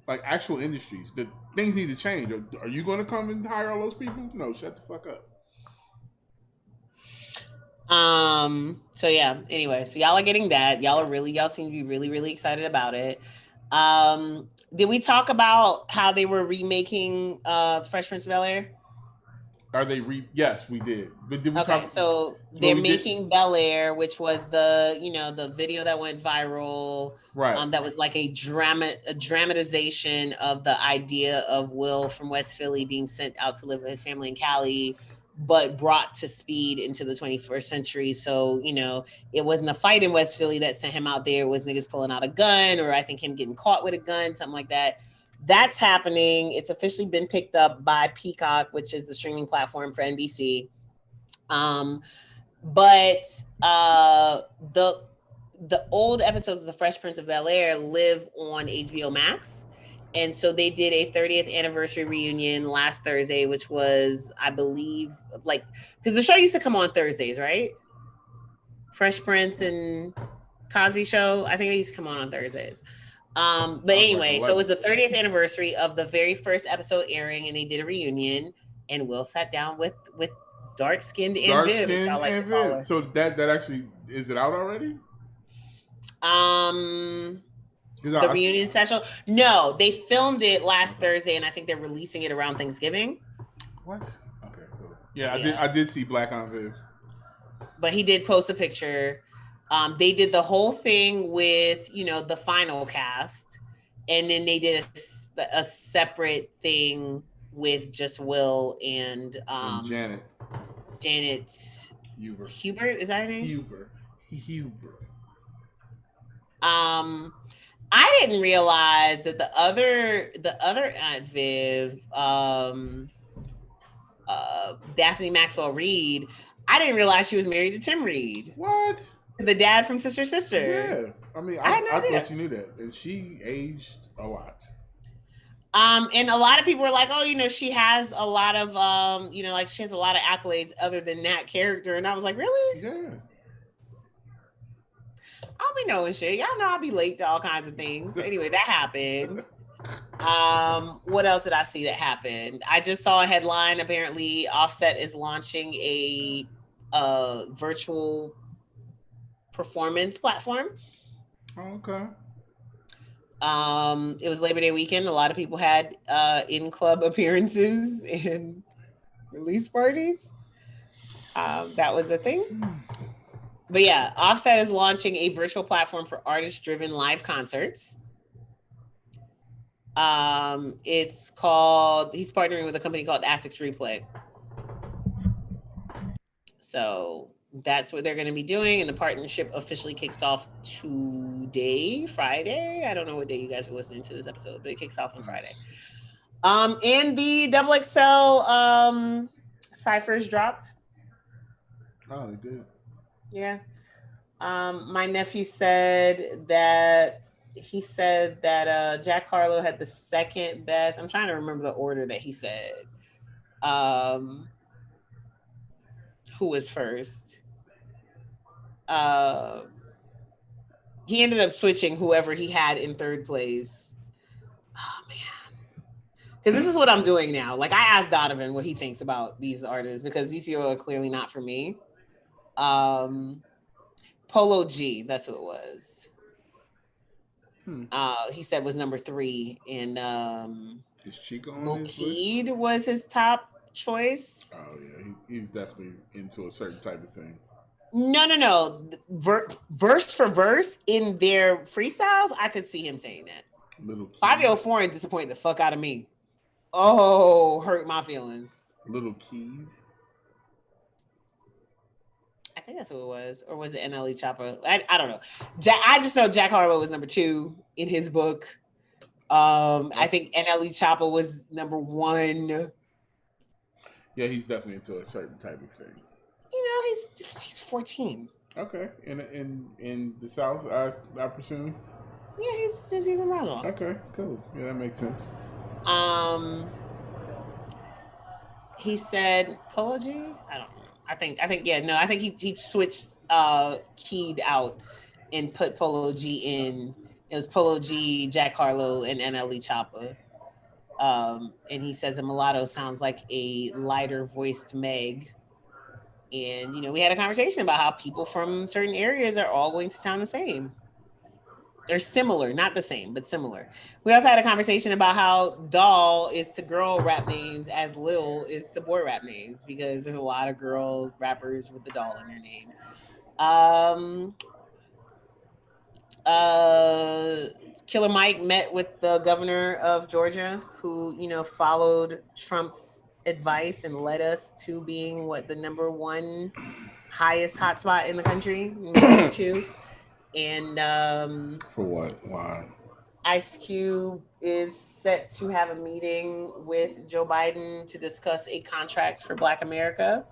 Like actual industries. The things need to change. Are you going to come and hire all those people? No, shut the fuck up. So yeah, anyway, so y'all are getting that. Y'all seem to be really, really excited about it. Did we talk about how they were remaking Fresh Prince of Bel-Air? Are they yes, we did. But did we talk? So they're making Bel-Air, which was the video that went viral. Right. That was like a dramatization of the idea of Will from West Philly being sent out to live with his family in Cali, but brought to speed into the 21st century. So, it wasn't a fight in West Philly that sent him out there. It was niggas pulling out a gun, or I think him getting caught with a gun, something like that. That's happening. It's officially been picked up by Peacock, which is the streaming platform for NBC. But the old episodes of The Fresh Prince of Bel-Air live on HBO Max. And so they did a 30th anniversary reunion last Thursday, which was, I believe, because the show used to come on Thursdays, right? Fresh Prince and Cosby Show, I think they used to come on Thursdays. But anyway, so it was the 30th anniversary of the very first episode airing, and they did a reunion, and Will sat down with Dark Skinned and Dark Viv, as I Skin like to and call Viv. her. So that actually is it out already? The reunion special. No, they filmed it last Thursday, and I think they're releasing it around Thanksgiving. What? Okay, cool. Yeah, I did see Black on Viv. But he did post a picture. They did the whole thing with, the final cast, and then they did a separate thing with just Will and Janet. Janet Hubert, is that her name? Hubert. I didn't realize that the other Aunt Viv, Daphne Maxwell Reid, I didn't realize she was married to Tim Reid. What? The dad from Sister. Yeah. I mean, I thought you knew that. And she aged a lot. And a lot of people were like, oh, she has a lot of, like she has a lot of accolades other than that character. And I was like, really? Yeah. I'll be knowing shit. Y'all know I'll be late to all kinds of things. Anyway, that happened. What else did I see that happened? I just saw a headline. Apparently, Offset is launching a virtual performance platform. Okay. It was Labor Day weekend. A lot of people had in-club appearances and release parties. That was a thing. But yeah, Offset is launching a virtual platform for artist-driven live concerts. He's partnering with a company called Asics Replay. So that's what they're going to be doing. And the partnership officially kicks off today, Friday. I don't know what day you guys are listening to this episode, but it kicks off on Friday. And the XXL ciphers dropped. Oh, they did. Yeah. My nephew said that Jack Harlow had the second best. I'm trying to remember the order that he said. Who was first? He ended up switching whoever he had in third place. Oh man. Because this is what I'm doing now. Like, I asked Donovan what he thinks about these artists because these people are clearly not for me. Polo G, that's who it was. He said was number 3, and is Chico on his Keed was his top choice. Oh yeah, he's definitely into a certain type of thing. No. Verse for verse in their freestyles, I could see him saying that. Little Fabio Foreign disappointed the fuck out of me. Oh, hurt my feelings. Little Keed. I think that's who it was. Or was it NLE Choppa? I don't know. I just know Jack Harlow was number 2 in his book. I think NLE Choppa was number 1. Yeah, he's definitely into a certain type of thing. He's 14. Okay. In the South, I presume? Yeah, he's in Roswell. Okay, cool. Yeah, that makes sense. He said Polo G? I don't know. I think he switched Keed out and put Polo G in. It was Polo G, Jack Harlow, and NLE Choppa. And he says a mulatto sounds like a lighter voiced Meg. And we had a conversation about how people from certain areas are all going to sound the same. They're similar, not the same, but similar. We also had a conversation about how Doll is to girl rap names as Lil is to boy rap names, because there's a lot of girl rappers with the doll in their name. Killer Mike met with the governor of Georgia, who, followed Trump's advice and led us to being the number 1 highest hotspot in the country, number 2. And for what? Why? Ice Cube is set to have a meeting with Joe Biden to discuss a contract for Black America.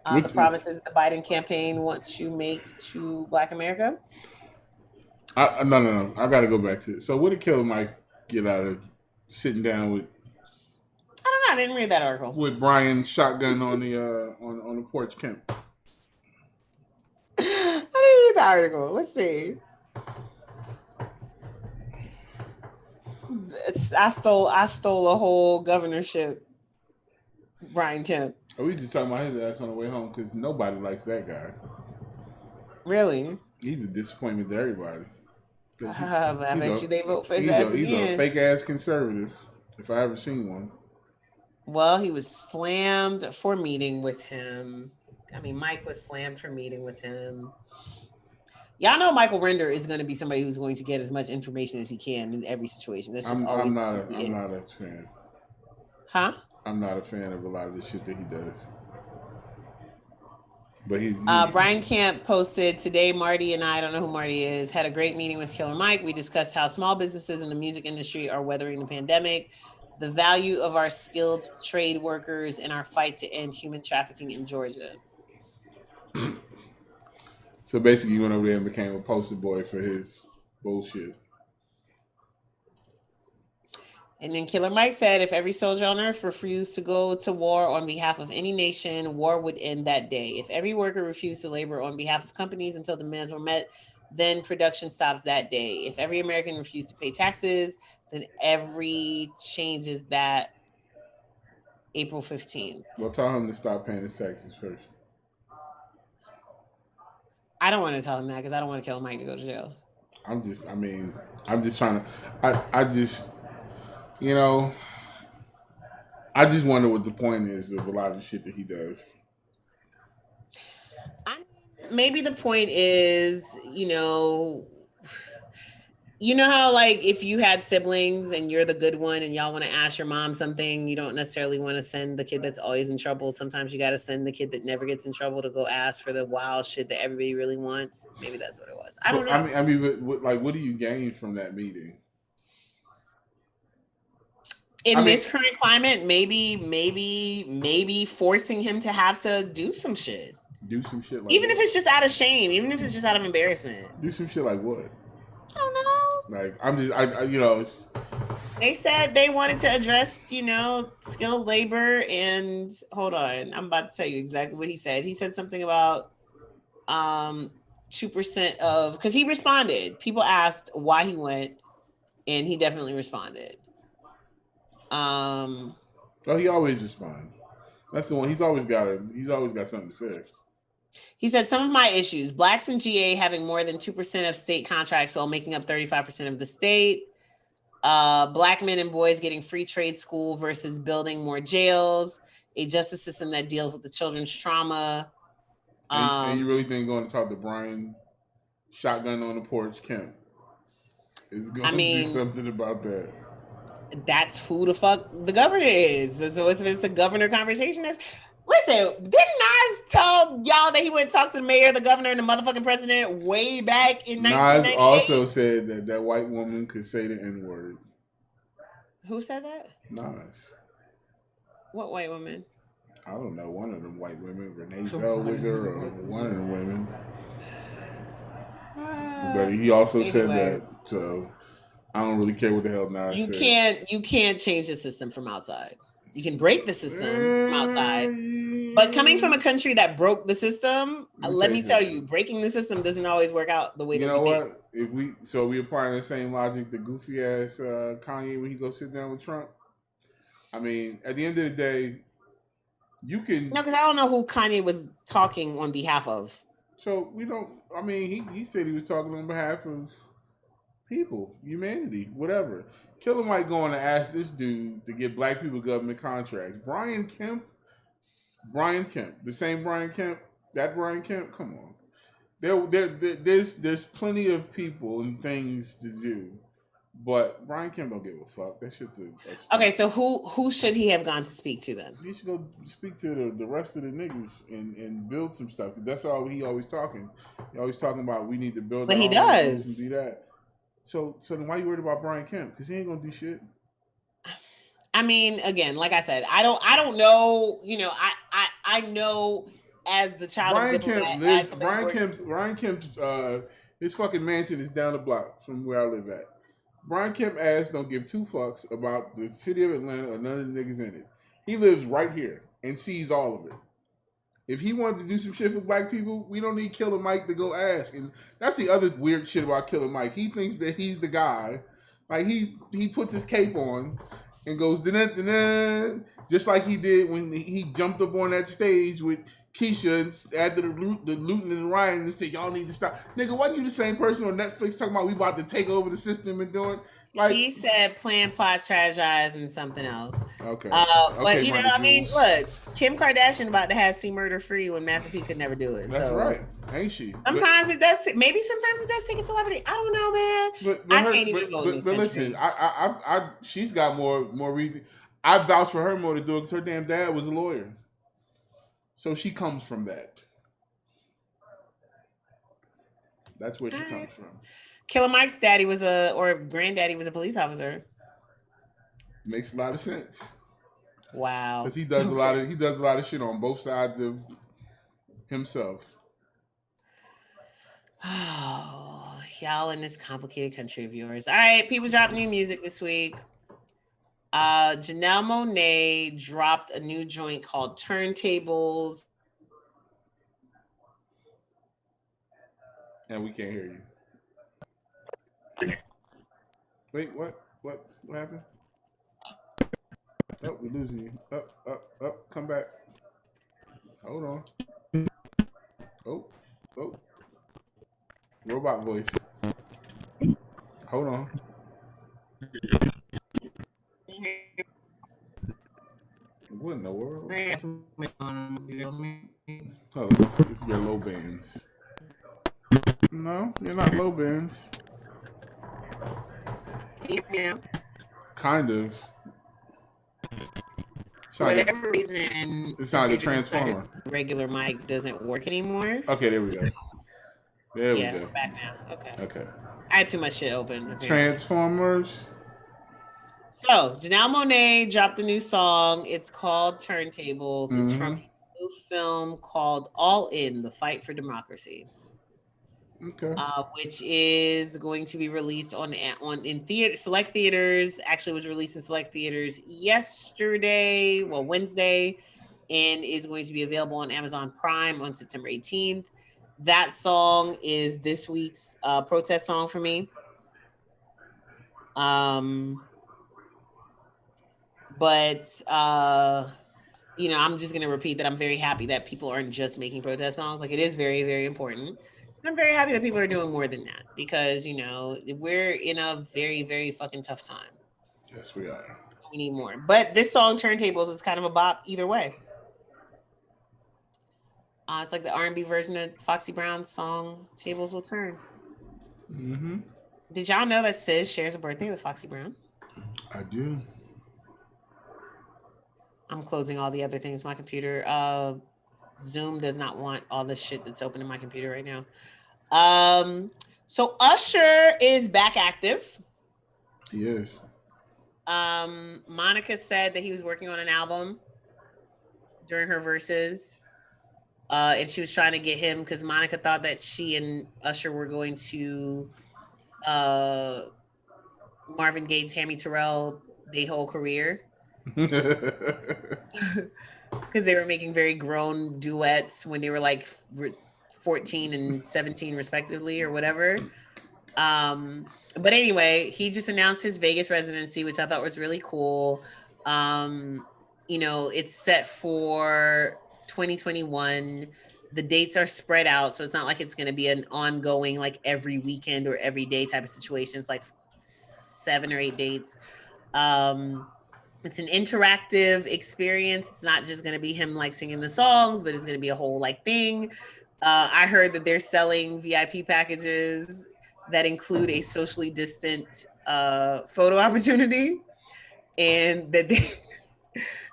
The promises the Biden campaign want to make to Black America. No. I got to go back to it. So what did Killer Mike get out of sitting down with? I don't know. I didn't read that article. With Brian shotgun on the on the porch camp. I didn't read the article. Let's see. I stole a whole governorship, Brian Kemp. Oh, we just talking about his ass on the way home because nobody likes that guy. Really? He's a disappointment to everybody. I bet you they vote for his ass He's a again. fake ass conservative, if I ever seen one. Well, he was slammed for meeting with him. I mean, Mike was slammed for meeting with him. Y'all know Michael Render is going to be somebody who's going to get as much information as he can in every situation. That's just always I'm not a fan. Huh? I'm not a fan of a lot of the shit that he does. But Brian Camp posted today. Marty and I don't know who Marty is, had a great meeting with Killer Mike. We discussed how small businesses in the music industry are weathering the pandemic, the value of our skilled trade workers, and our fight to end human trafficking in Georgia. So basically, you went over there and became a poster boy for his bullshit. And then Killer Mike said, if every soldier on earth refused to go to war on behalf of any nation, war would end that day. If every worker refused to labor on behalf of companies until demands were met, then production stops that day. If every American refused to pay taxes, then every changes that April 15th. Well, tell him to stop paying his taxes first. I don't want to tell him that because I don't want to kill Mike to go to jail. I'm just trying to, I just, you know, I just wonder what the point is of a lot of the shit that he does. Maybe the point is, you know how like if you had siblings and you're the good one and y'all want to ask your mom something, you don't necessarily want to send the kid that's always in trouble. Sometimes you got to send the kid that never gets in trouble to go ask for the wild shit that everybody really wants. Maybe that's what it was. I don't know. I mean, what do you gain from that meeting? In this current climate, maybe forcing him to have to do some shit. Do some shit like even what? If it's just out of shame, even if it's just out of embarrassment. Do some shit like what? I don't know. Like I you know. They said they wanted to address, skilled labor and hold on, I'm about to tell you exactly what he said. He said something about 2% of, because he responded. People asked why he went, and he definitely responded. Oh, he always responds. That's the one. He's always got something to say. He said, some of my issues, blacks in GA having more than 2% of state contracts while making up 35% of the state. Black men and boys getting free trade school versus building more jails. A justice system that deals with the children's trauma. And you really think going to talk to Brian Shotgun on the Porch Kemp is going to do something about that? That's who the fuck the governor is. So if it's a governor conversation, listen, didn't Nas tell y'all that he went to talk to the mayor, the governor, and the motherfucking president way back in 1998? Nas also said that white woman could say the N-word. Who said that? Nas. What white woman? I don't know. One of them white women, Renee Zellweger, or one of them women. But he also said that, so I don't really care what the hell Nas said. You can't change the system from outside. You can break the system from outside. But coming from a country that broke the system, let me tell you, breaking the system doesn't always work out the way that we think. You know what? If we apply the same logic to goofy ass Kanye when he goes sit down with Trump. I mean, at the end of the day, you can. No, because I don't know who Kanye was talking on behalf of. So we don't. I mean, he said he was talking on behalf of people, humanity, whatever. Killer Mike going to ask this dude to get black people government contracts. Brian Kemp, the same Brian Kemp, that Brian Kemp. Come on, there's plenty of people and things to do, but Brian Kemp don't give a fuck. That shit's okay. So who should he have gone to speak to then? He should go speak to the rest of the niggas and build some stuff. That's all he always talking. He always talking about we need to build. But he does and do that. So then why you worried about Brian Kemp? Because he ain't gonna do shit. I mean, again, like I said, I don't know. I know as the child of diplomat. Brian Kemp's his fucking mansion is down the block from where I live at. Brian Kemp ass don't give two fucks about the city of Atlanta or none of the niggas in it. He lives right here and sees all of it. If he wanted to do some shit for black people, we don't need Killer Mike to go ask. And that's the other weird shit about Killer Mike. He thinks that he's the guy. Like he puts his cape on and goes da-da-da-da, just like he did when he jumped up on that stage with Keisha and after the Luton and Ryan and said, y'all need to stop. Nigga, wasn't you the same person on Netflix talking about we about to take over the system and doing like he said plan, plot, strategize, and something else. Okay. But you know, Ronnie I mean, Jules. look, Kim Kardashian about to have C Murder free when Master P could never do it. That's so. right, ain't she? Sometimes it does. Maybe sometimes it does take a celebrity. I don't know, man. I can't even vote in this country. Listen, she's got more reason. I vouch for her more to do it because her damn dad was a lawyer, so she comes from that. That's where she comes from. Killer Mike's daddy was or granddaddy was a police officer. Makes a lot of sense. Wow. Because he does a lot of shit on both sides of himself. Oh, y'all in this complicated country of yours. All right, people dropped new music this week. Janelle Monáe dropped a new joint called Turntables. And we can't hear you. Wait, what? What happened? Oh, we're losing you. Up. Come back. Hold on. Oh. Robot voice. Hold on. What in the world? Oh, if you're low bands. No, you're not low bands. Yeah. Kind of. For whatever reason, it's not like a transformer. Regular mic doesn't work anymore. Okay, there we go. There we go. We're back now. Okay. I had too much shit open. Okay. Transformers. So, Janelle Monáe dropped a new song. It's called Turntables. It's from a new film called All In, The Fight for Democracy. Okay. Which is going to be released in select theaters. Actually, was released in select theaters Wednesday, and is going to be available on Amazon Prime on September 18th. That song is this week's protest song for me. But I'm just gonna repeat that I'm very happy that people aren't just making protest songs. Like, it is very, very important. I'm very happy that people are doing more than that because, we're in a very, very fucking tough time. Yes, we are. We need more. But this song, Turntables, is kind of a bop either way. It's like the R&B version of Foxy Brown's song, Tables Will Turn. Mm-hmm. Did y'all know that Sis shares a birthday with Foxy Brown? I do. I'm closing all the other things on my computer. Zoom does not want all the shit that's open in my computer right now. So Usher is back active. He is. Monica said that he was working on an album during her verses. And she was trying to get him because Monica thought that she and Usher were going to Marvin Gaye, Tammy Terrell, their whole career. Because they were making very grown duets when they were like 14 and 17 respectively or whatever. But anyway, he just announced his Vegas residency, which I thought was really cool. It's set for 2021. The dates are spread out, so it's not like it's going to be an ongoing, like every weekend or every day type of situation. It's like 7 or 8 dates. It's an interactive experience. It's not just going to be him like singing the songs, but it's going to be a whole like thing. I heard that they're selling VIP packages that include a socially distant photo opportunity, and that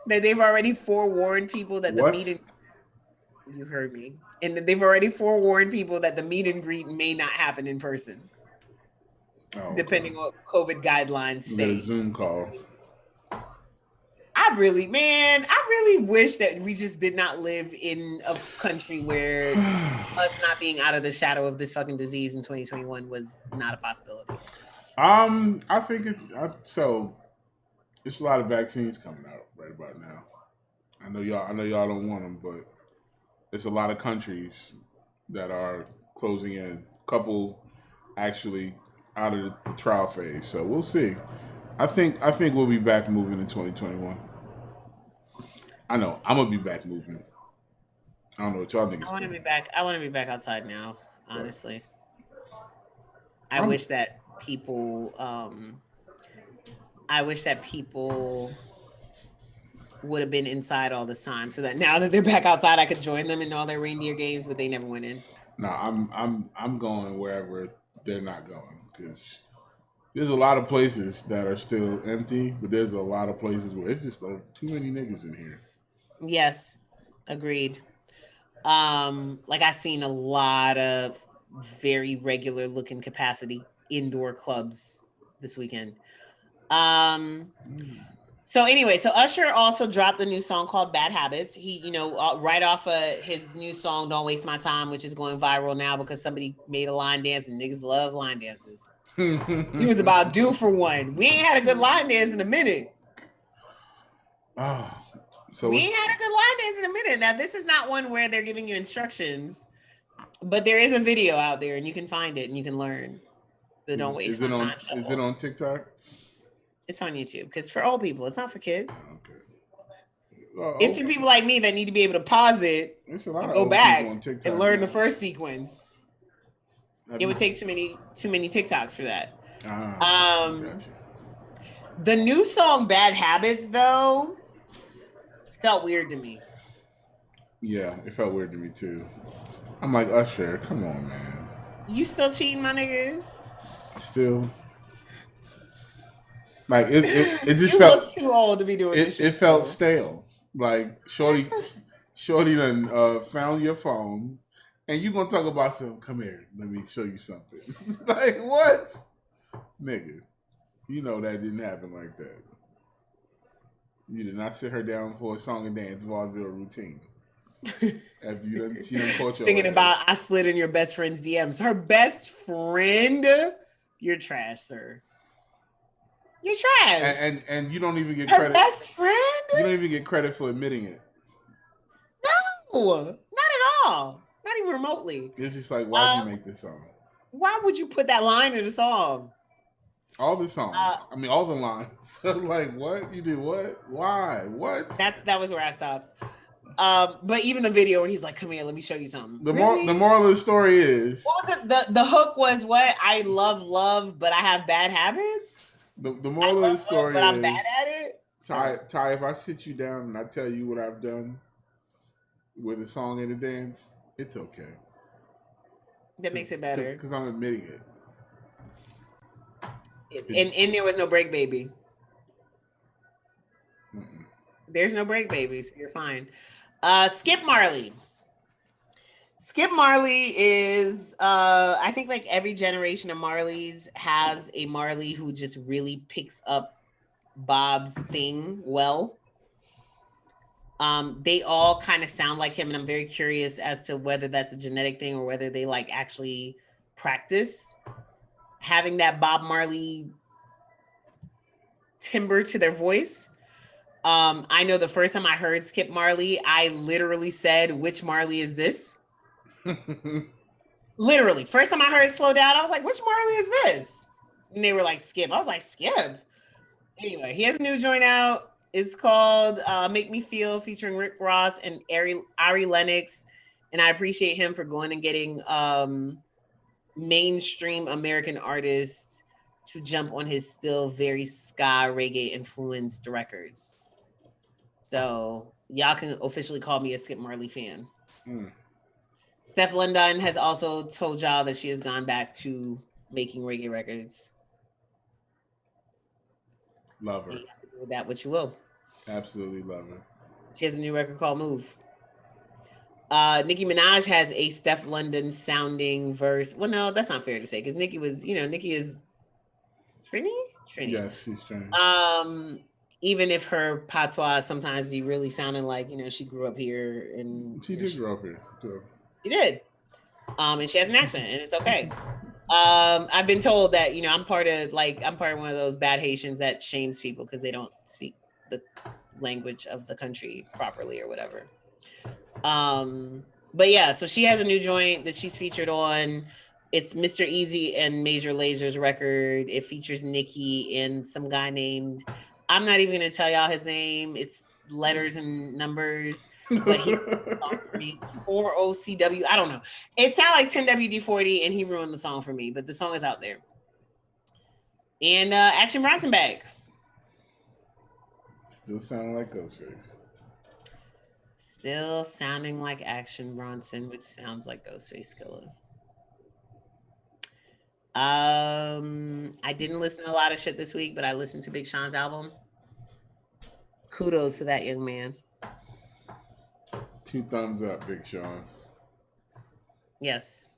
they've already forewarned people that the meet and you heard me, and that they've already forewarned people that the meet and greet may not happen in person, depending on what COVID guidelines say. Get a Zoom call. I really wish that we just did not live in a country where us not being out of the shadow of this fucking disease in 2021 was not a possibility. I think so. There's a lot of vaccines coming out right about now. I know y'all don't want them, but there's a lot of countries that are closing in. A couple actually out of the trial phase, so we'll see. I think we'll be back moving in 2021. I know I'm gonna be back moving. I don't know what y'all I niggas want to doing. be back. I want to be back outside now. But Honestly, I I'm wish that people. I wish that people would have been inside all this time, so that now that they're back outside, I could join them in all their reindeer games, but they never went in. no, I'm going wherever they're not going because there's a lot of places that are still empty, but there's a lot of places where it's just like too many niggas in here. Yes, agreed. Like I seen a lot of very regular looking capacity indoor clubs this weekend. Um, so anyway, so Usher also dropped a new song called Bad Habits. He, right off of his new song Don't Waste My Time, which is going viral now because somebody made a line dance and niggas love line dances. He was about due for one. We ain't had a good line dance in a minute. Oh, so we ain't had a good line dance in a minute. Now, this is not one where they're giving you instructions, but there is a video out there and you can find it and you can learn the Don't Waste My Time shuffle. Is it on TikTok? It's on YouTube because for old people, it's not for kids. Okay. It's for people like me that need to be able to pause it It's a lot and of go old back people on TikTok and learn now. the first sequence. It would take too many TikToks for that. Gotcha. The new song Bad Habits, though, felt weird to me. Yeah, it felt weird to me too. I'm like, Usher, come on, man. You still cheating, my nigga? Still. Like it just you felt look too old to be doing this shit. It felt stale. Like shorty done found your phone, and you gonna talk about something. Come here, let me show you something. Like what, nigga? You know that didn't happen like that. You did not sit her down for a song and dance vaudeville routine. After she done caught your singing ass. about I slid in your best friend's DMs. Her best friend, you're trash, sir. You're trash. And you don't even get her credit. Best friend? You don't even get credit for admitting it. No, not at all. Not even remotely. It's just like, why'd you make this song? Why would you put that line in the song? All the songs. I mean, all the lines. Like, what? You did what? Why? What? That was where I stopped. But even the video where he's like, "Come here, let me show you something." The moral of the story is, what was it? The hook was what? I love, but I have bad habits. The moral of the story but is, I'm bad at it. Ty, if I sit you down and I tell you what I've done with a song and a dance, it's okay. That makes it better because I'm admitting it. And there was no break, baby. Mm-mm. There's no break, baby, so you're fine. Skip Marley. Skip Marley is, I think like every generation of Marleys has a Marley who just really picks up Bob's thing well. They all kind of sound like him, and I'm very curious as to whether that's a genetic thing or whether they like actually practice having that Bob Marley timbre to their voice. I know the first time I heard Skip Marley, I literally said, "Which Marley is this?" Literally, first time I heard Slow Down, I was like, "Which Marley is this?" And they were like, "Skip." I was like, "Skip." Anyway, he has a new joint out. It's called "Make Me Feel," featuring Rick Ross and Ari Lennox, and I appreciate him for going and getting mainstream American artists to jump on his still very ska reggae influenced records. So y'all can officially call me a Skip Marley fan. Steph London has also told y'all that she has gone back to making reggae records. Love her. You have to do with that what you will. Absolutely love her. She has a new record called Move. Nicki Minaj has a Steph London sounding verse. Well, no, that's not fair to say because Nicki is Trini? Yes, she's Trini. Even if her patois sometimes be really sounding like, she grew up here and she did grow up here too. She did. And she has an accent and it's okay. I've been told that, I'm part of one of those bad Haitians that shames people because they don't speak the language of the country properly or whatever. But yeah, so she has a new joint that she's featured on. It's Mr. Easy and Major Laser's record. It features Nicki and some guy named, I'm not even gonna tell y'all his name. It's letters and numbers, but he for me 4OCW. I don't know. It sounded like 10WD-40 and he ruined the song for me, but the song is out there. And Action Bronson Bag. Still sounding like Ghostface. Still sounding like Action Bronson, which sounds like Ghostface Killah. I didn't listen to a lot of shit this week, but I listened to Big Sean's album. Kudos to that young man. 2 thumbs up, Big Sean. Yes.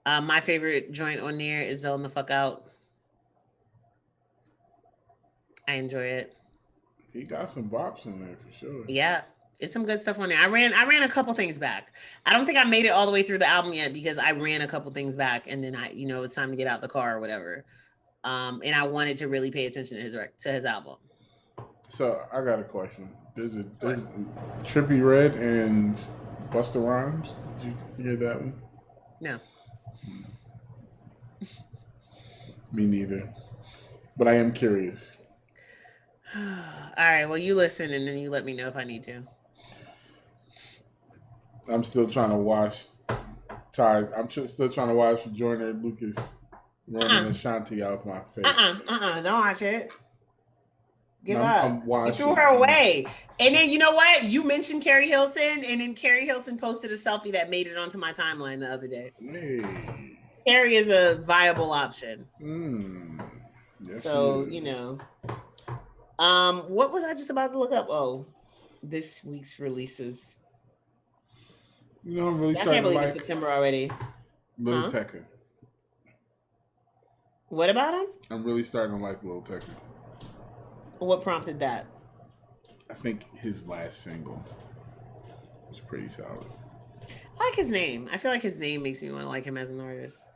My favorite joint on there is Zone the Fuck Out. I enjoy it. He got some bops on there for sure. Yeah. It's some good stuff on there. I ran a couple things back. I don't think I made it all the way through the album yet because I ran a couple things back and then it's time to get out the car or whatever. And I wanted to really pay attention to his album. So I got a question. There's Trippie Redd and Busta Rhymes. Did you hear that one? No. Me neither. But I am curious. All right. Well, you listen and then you let me know if I need to. I'm still trying to watch Ty. I'm still trying to watch Joyner Lucas running Ashanti off my face. Don't watch it. Give up. I'm watching. You threw her away. And then you know what? You mentioned Carrie Hilson, and then Carrie Hilson posted a selfie that made it onto my timeline the other day. Hey. Carrie is a viable option. Yes, so, what was I just about to look up? Oh, this week's releases. I'm really I can't believe it's September already. Lil Tecca. What about him? I'm really starting to like Lil Tecca. What prompted that? I think his last single was pretty solid. I like his name. I feel like his name makes me want to like him as an artist.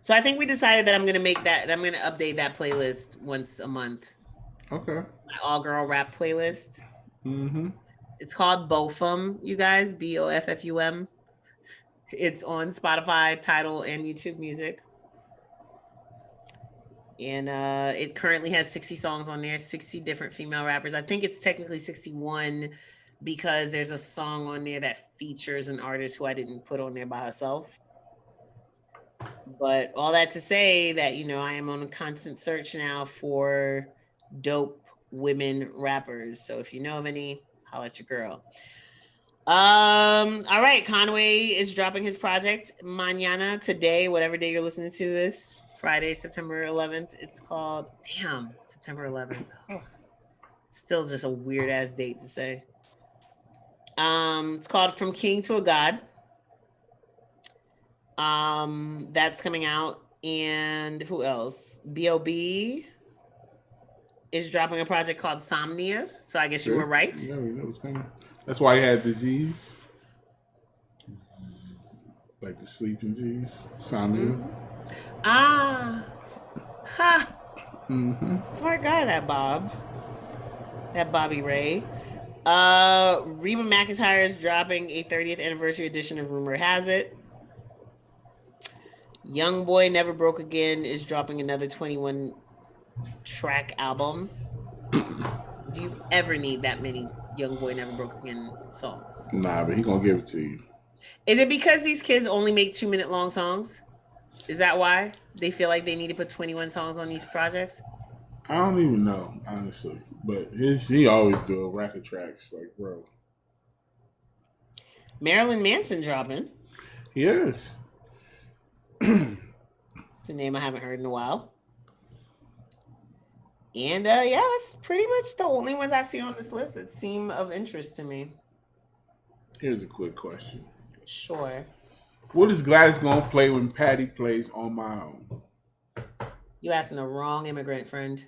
So I think we decided that I'm going to update that playlist once a month. Okay. My all girl rap playlist. Mm-hmm. It's called Boffum, you guys. BOFFUM. It's on Spotify, Tidal, and YouTube Music. And it currently has 60 songs on there, 60 different female rappers. I think it's technically 61 because there's a song on there that features an artist who I didn't put on there by herself. But all that to say that, I am on a constant search now for dope women rappers. So if you know of any, holla at your girl. All right. Conway is dropping his project mañana, today, whatever day you're listening to this, Friday, September 11th. It's called, September 11th. Oh, still just a weird ass date to say. It's called From King to a God. That's coming out. And who else? B.O.B. is dropping a project called Somnia. So I guess you were right. Yeah, we know what's coming. That's why he had disease. Like the sleeping disease. Somnia. Mm-hmm. Ha. Mm-hmm. Smart guy, that Bob. That Bobby Ray. Reba McEntire is dropping a 30th anniversary edition of Rumor Has It. Young Boy Never Broke Again is dropping another 21 track album. Do you ever need that many Young Boy Never Broke Again songs? Nah, but he gonna give it to you. Is it because these kids only make 2-minute long songs? Is that why they feel like they need to put 21 songs on these projects? I don't even know, honestly. But he always do a rack of tracks, like, bro. Marilyn Manson dropping. Yes. It's a name I haven't heard in a while. And that's pretty much the only ones I see on this list that seem of interest to me. Here's a quick question. Sure. What is Gladys gonna play when Patty plays On My Own? You asking the wrong immigrant friend.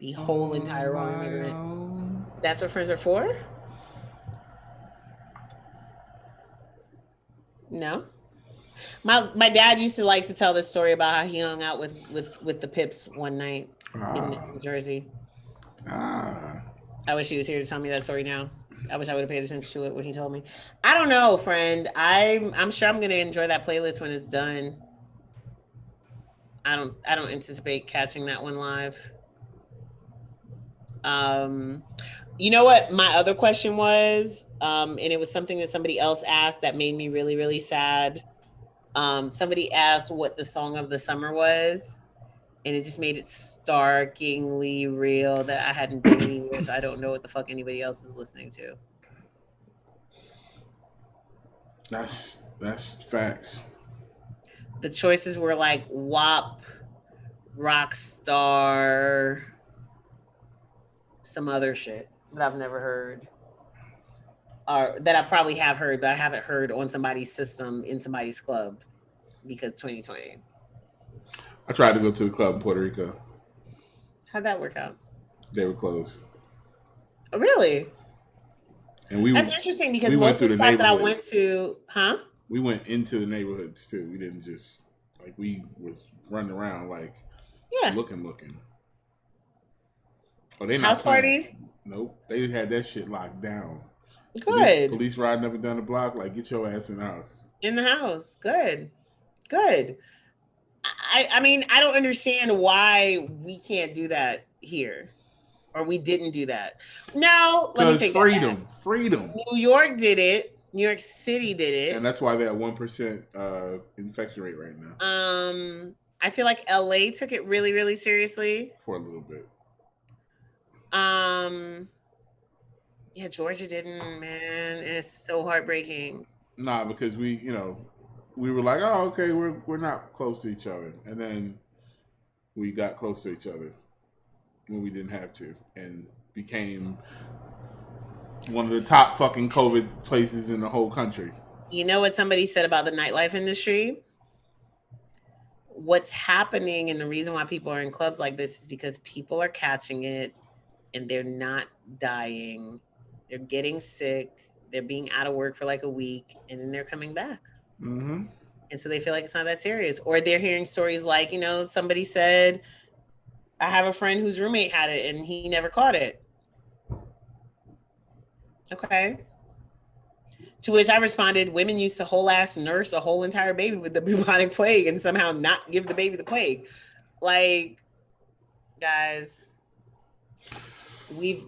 The whole entire wrong immigrant. Own. That's what friends are for? No. My dad used to like to tell this story about how he hung out with the Pips one night in New Jersey. I wish he was here to tell me that story now. I wish I would have paid attention to it when he told me. I don't know, friend. I'm sure I'm gonna enjoy that playlist when it's done. I don't anticipate catching that one live. You know what my other question was? And it was something that somebody else asked that made me really, really sad. Somebody asked what the song of the summer was, and it just made it starkingly real that I hadn't been anywhere, so I don't know what the fuck anybody else is listening to. That's facts. The choices were like WAP, Rockstar, some other shit that I've never heard. Or that I probably have heard, but I haven't heard on somebody's system in somebody's club because 2020. I tried to go to the club in Puerto Rico. How'd that work out? They were closed. Oh, really? And that's interesting because most of the spots that I went to, we went into the neighborhoods too. We didn't just we was running around looking. Oh, they house parties? Nope, they had that shit locked down. Good. Police riding up and down the block, get your ass in the house. In the house. Good. I mean, I don't understand why we can't do that here. Or we didn't do that. No, let me take freedom. New York did it. New York City did it. And that's why they're at 1% infection rate right now. I feel like LA took it really, really seriously. For a little bit. Yeah, Georgia didn't, man. It's so heartbreaking. Nah, because we were like, oh, okay, we're not close to each other. And then we got close to each other when we didn't have to, and became one of the top fucking COVID places in the whole country. You know what somebody said about the nightlife industry? What's happening and the reason why people are in clubs like this is because people are catching it and they're not dying. They're getting sick. They're being out of work for like a week and then they're coming back. Mm-hmm. And so they feel like it's not that serious. Or they're hearing stories like, somebody said, I have a friend whose roommate had it and he never caught it. Okay. To which I responded, women used to whole ass nurse a whole entire baby with the bubonic plague and somehow not give the baby the plague. Like, guys, we've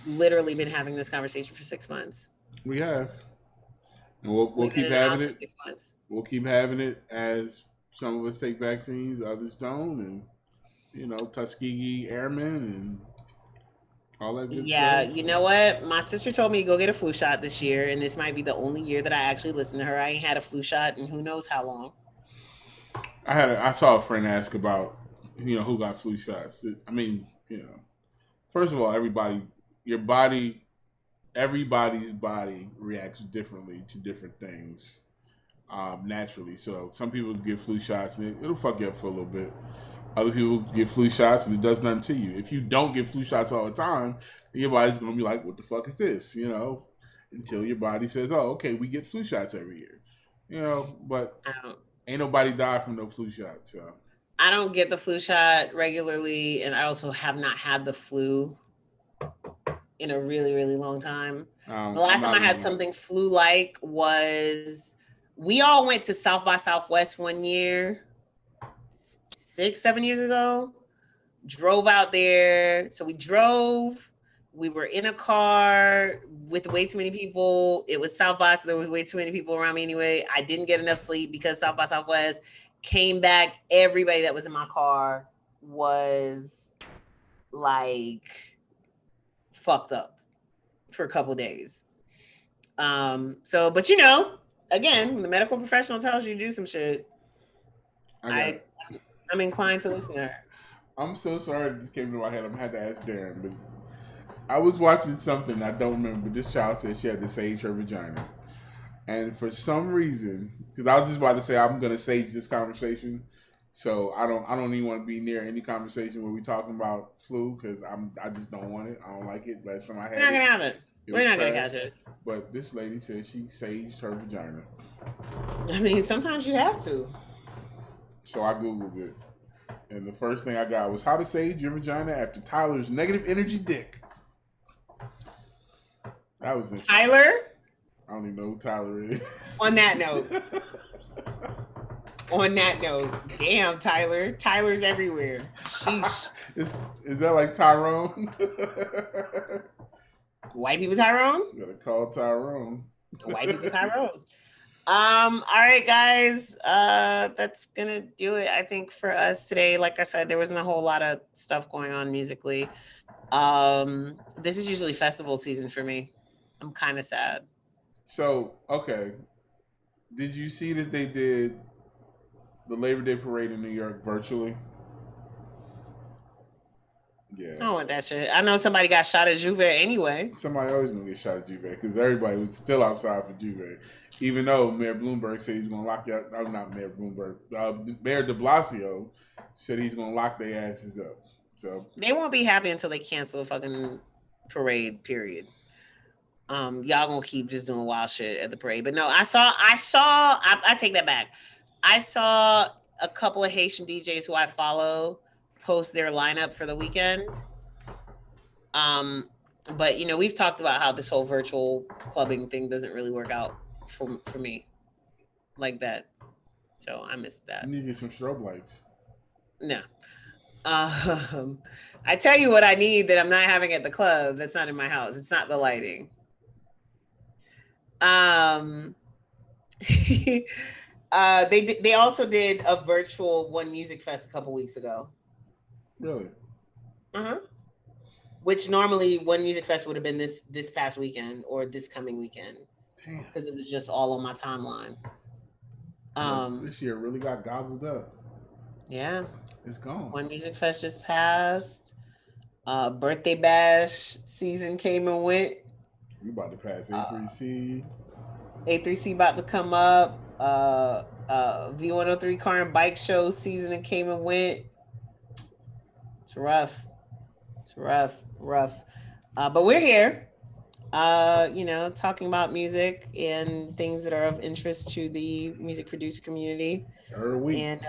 literally been having this conversation for 6 months. We have. And we'll keep having it. 6 months. We'll keep having it as some of us take vaccines, others don't, and Tuskegee Airmen and all that good stuff. You know what? My sister told me to go get a flu shot this year, and this might be the only year that I actually listened to her. I ain't had a flu shot in who knows how long. I saw a friend ask about, who got flu shots. I mean, first of all, everybody's body reacts differently to different things naturally. So some people get flu shots and it'll fuck you up for a little bit. Other people get flu shots and it does nothing to you. If you don't get flu shots all the time, your body's going to be like, what the fuck is this? Until your body says, oh, okay, we get flu shots every year. But ain't nobody died from no flu shot. So I don't get the flu shot regularly, and I also have not had the flu in a really, really long time. The last time I had something flu-like was, we all went to South by Southwest one year, 6-7 years ago. Drove out there. So we drove. We were in a car with way too many people. It was South by, so there was way too many people around me anyway. I didn't get enough sleep because South by Southwest. Came back. Everybody that was in my car was like fucked up for a couple of days. But again, when the medical professional tells you to do some shit, I'm inclined to listen to her. I'm so sorry it just came to my head. I'm gonna have to ask Darren, but I was watching something I don't remember. This child said she had to sage her vagina, and for some reason, because I was just about to say I'm gonna sage this conversation, so I don't even want to be near any conversation where we talking about flu because I just don't want it. I don't like it. But somebody we're not gonna have it. We're not gonna catch it. But this lady said she saged her vagina. I mean, sometimes you have to. So I googled it. And the first thing I got was how to sage your vagina after Tyler's negative energy dick. That was interesting. Tyler. I don't even know who Tyler is. On that note. Damn, Tyler. Tyler's everywhere. Sheesh. Is that like Tyrone? White people Tyrone? You gotta call Tyrone. White people Tyrone. All right, guys. That's gonna do it, I think, for us today. Like I said, there wasn't a whole lot of stuff going on musically. This is usually festival season for me. I'm kind of sad. So, okay. Did you see that they did the Labor Day parade in New York virtually? Yeah. I don't want that shit. I know somebody got shot at Juve anyway. Somebody always gonna get shot at Juve because everybody was still outside for Juve, even though Mayor Bloomberg said he's gonna lock you up. Not Mayor Bloomberg. Mayor De Blasio said he's gonna lock their asses up. So they won't be happy until they cancel the fucking parade. Period. Y'all gonna keep just doing wild shit at the parade. But no, I take that back. I saw a couple of Haitian DJs who I follow post their lineup for the weekend. But we've talked about how this whole virtual clubbing thing doesn't really work out for me like that. So I missed that. You need to get some strobe lights. No. I tell you what I need that I'm not having at the club that's not in my house. It's not the lighting. They also did a virtual One Music Fest a couple weeks ago. Really? Uh-huh. Which normally One Music Fest would have been this past weekend or this coming weekend. Damn. Because it was just all on my timeline. This year really got gobbled up. Yeah. It's gone. One Music Fest just passed. Birthday Bash season came and went. We about to pass A3C. A3C about to come up. V103 Car and Bike Show season and came and went. It's rough. But we're here, talking about music and things that are of interest to the music producer community. And,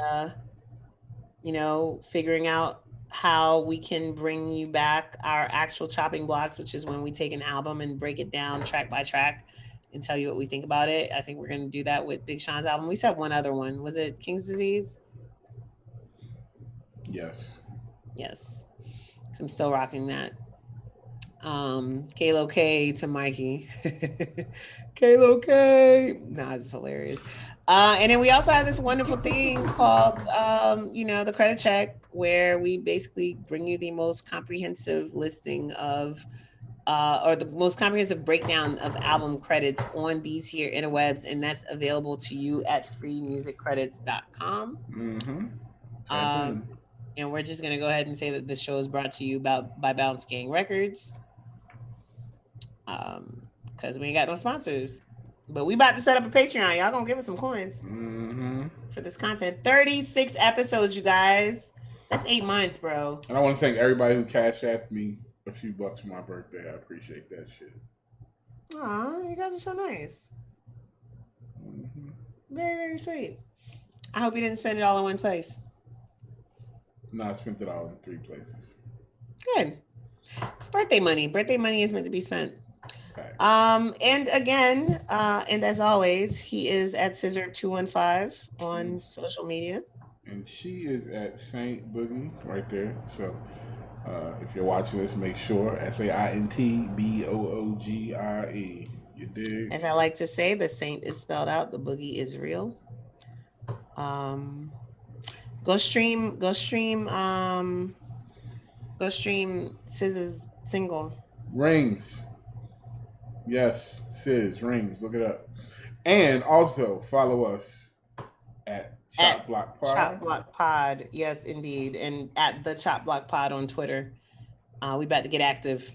figuring out how we can bring you back our actual chopping blocks, which is when we take an album and break it down track by track and tell you what we think about it. I think we're going to do that with Big Sean's album. We said one other one. Was it King's Disease? Yes. I'm still rocking that. Kalo K to Mikey. Kalo K. Nah, it's hilarious. And then we also have this wonderful thing called, the credit check, where we basically bring you the most comprehensive listing of, or the most comprehensive breakdown of album credits on these here interwebs, and that's available to you at freemusiccredits.com. Mm-hmm. And we're just going to go ahead and say that this show is brought to you by Bounce Gang Records. Because we ain't got no sponsors. But we about to set up a Patreon. Y'all going to give us some coins for this content. 36 episodes, you guys. That's 8 months, bro. And I want to thank everybody who cashed at me a few bucks for my birthday. I appreciate that shit. Aw, you guys are so nice. Very, very sweet. I hope you didn't spend it all in one place. No, I spent it all in 3 places. Good. It's birthday money. Birthday money is meant to be spent. Okay. And again, and as always, he is at Scissor215 on social media. And she is at Saint Boogie right there. So if you're watching this, make sure SAINTBOOGIE. You dig? As I like to say, the Saint is spelled out. The Boogie is real. Go stream SZA's single. Rings. Yes, Sis, Rings. Look it up. And also follow us at Chop Block Pod. Chop Block Pod, yes, indeed. And at the Chop Block Pod on Twitter. We about to get active.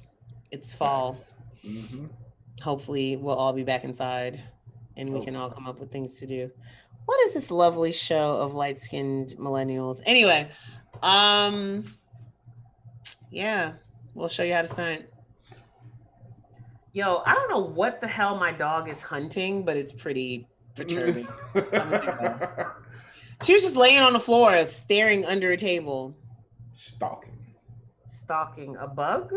It's fall. Nice. Mm-hmm. Hopefully we'll all be back inside and we can all come up with things to do. What is this lovely show of light-skinned millennials? Anyway, yeah, we'll show you how to stunt. Yo, I don't know what the hell my dog is hunting, but it's pretty perturbing. She was just laying on the floor, staring under a table. Stalking A bug?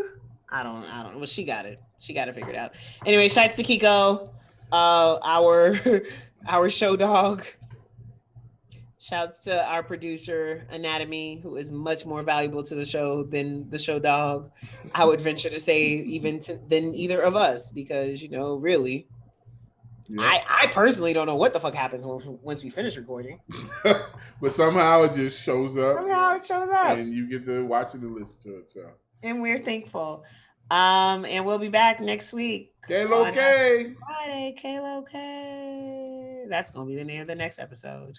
I don't. Well, she got it. She got it figured out. Anyway, shouts to Kiko, our our show dog. Shouts to our producer, Anatomy, who is much more valuable to the show than the show dog. I would venture to say even than either of us, because really, I personally don't know what the fuck happens once we finish recording. But somehow it just shows up. Somehow it shows up, and you get to watch it and listen to it. So, and we're thankful. And we'll be back next week. K-Lo-K. Friday, K-Lo-K. That's gonna be the name of the next episode.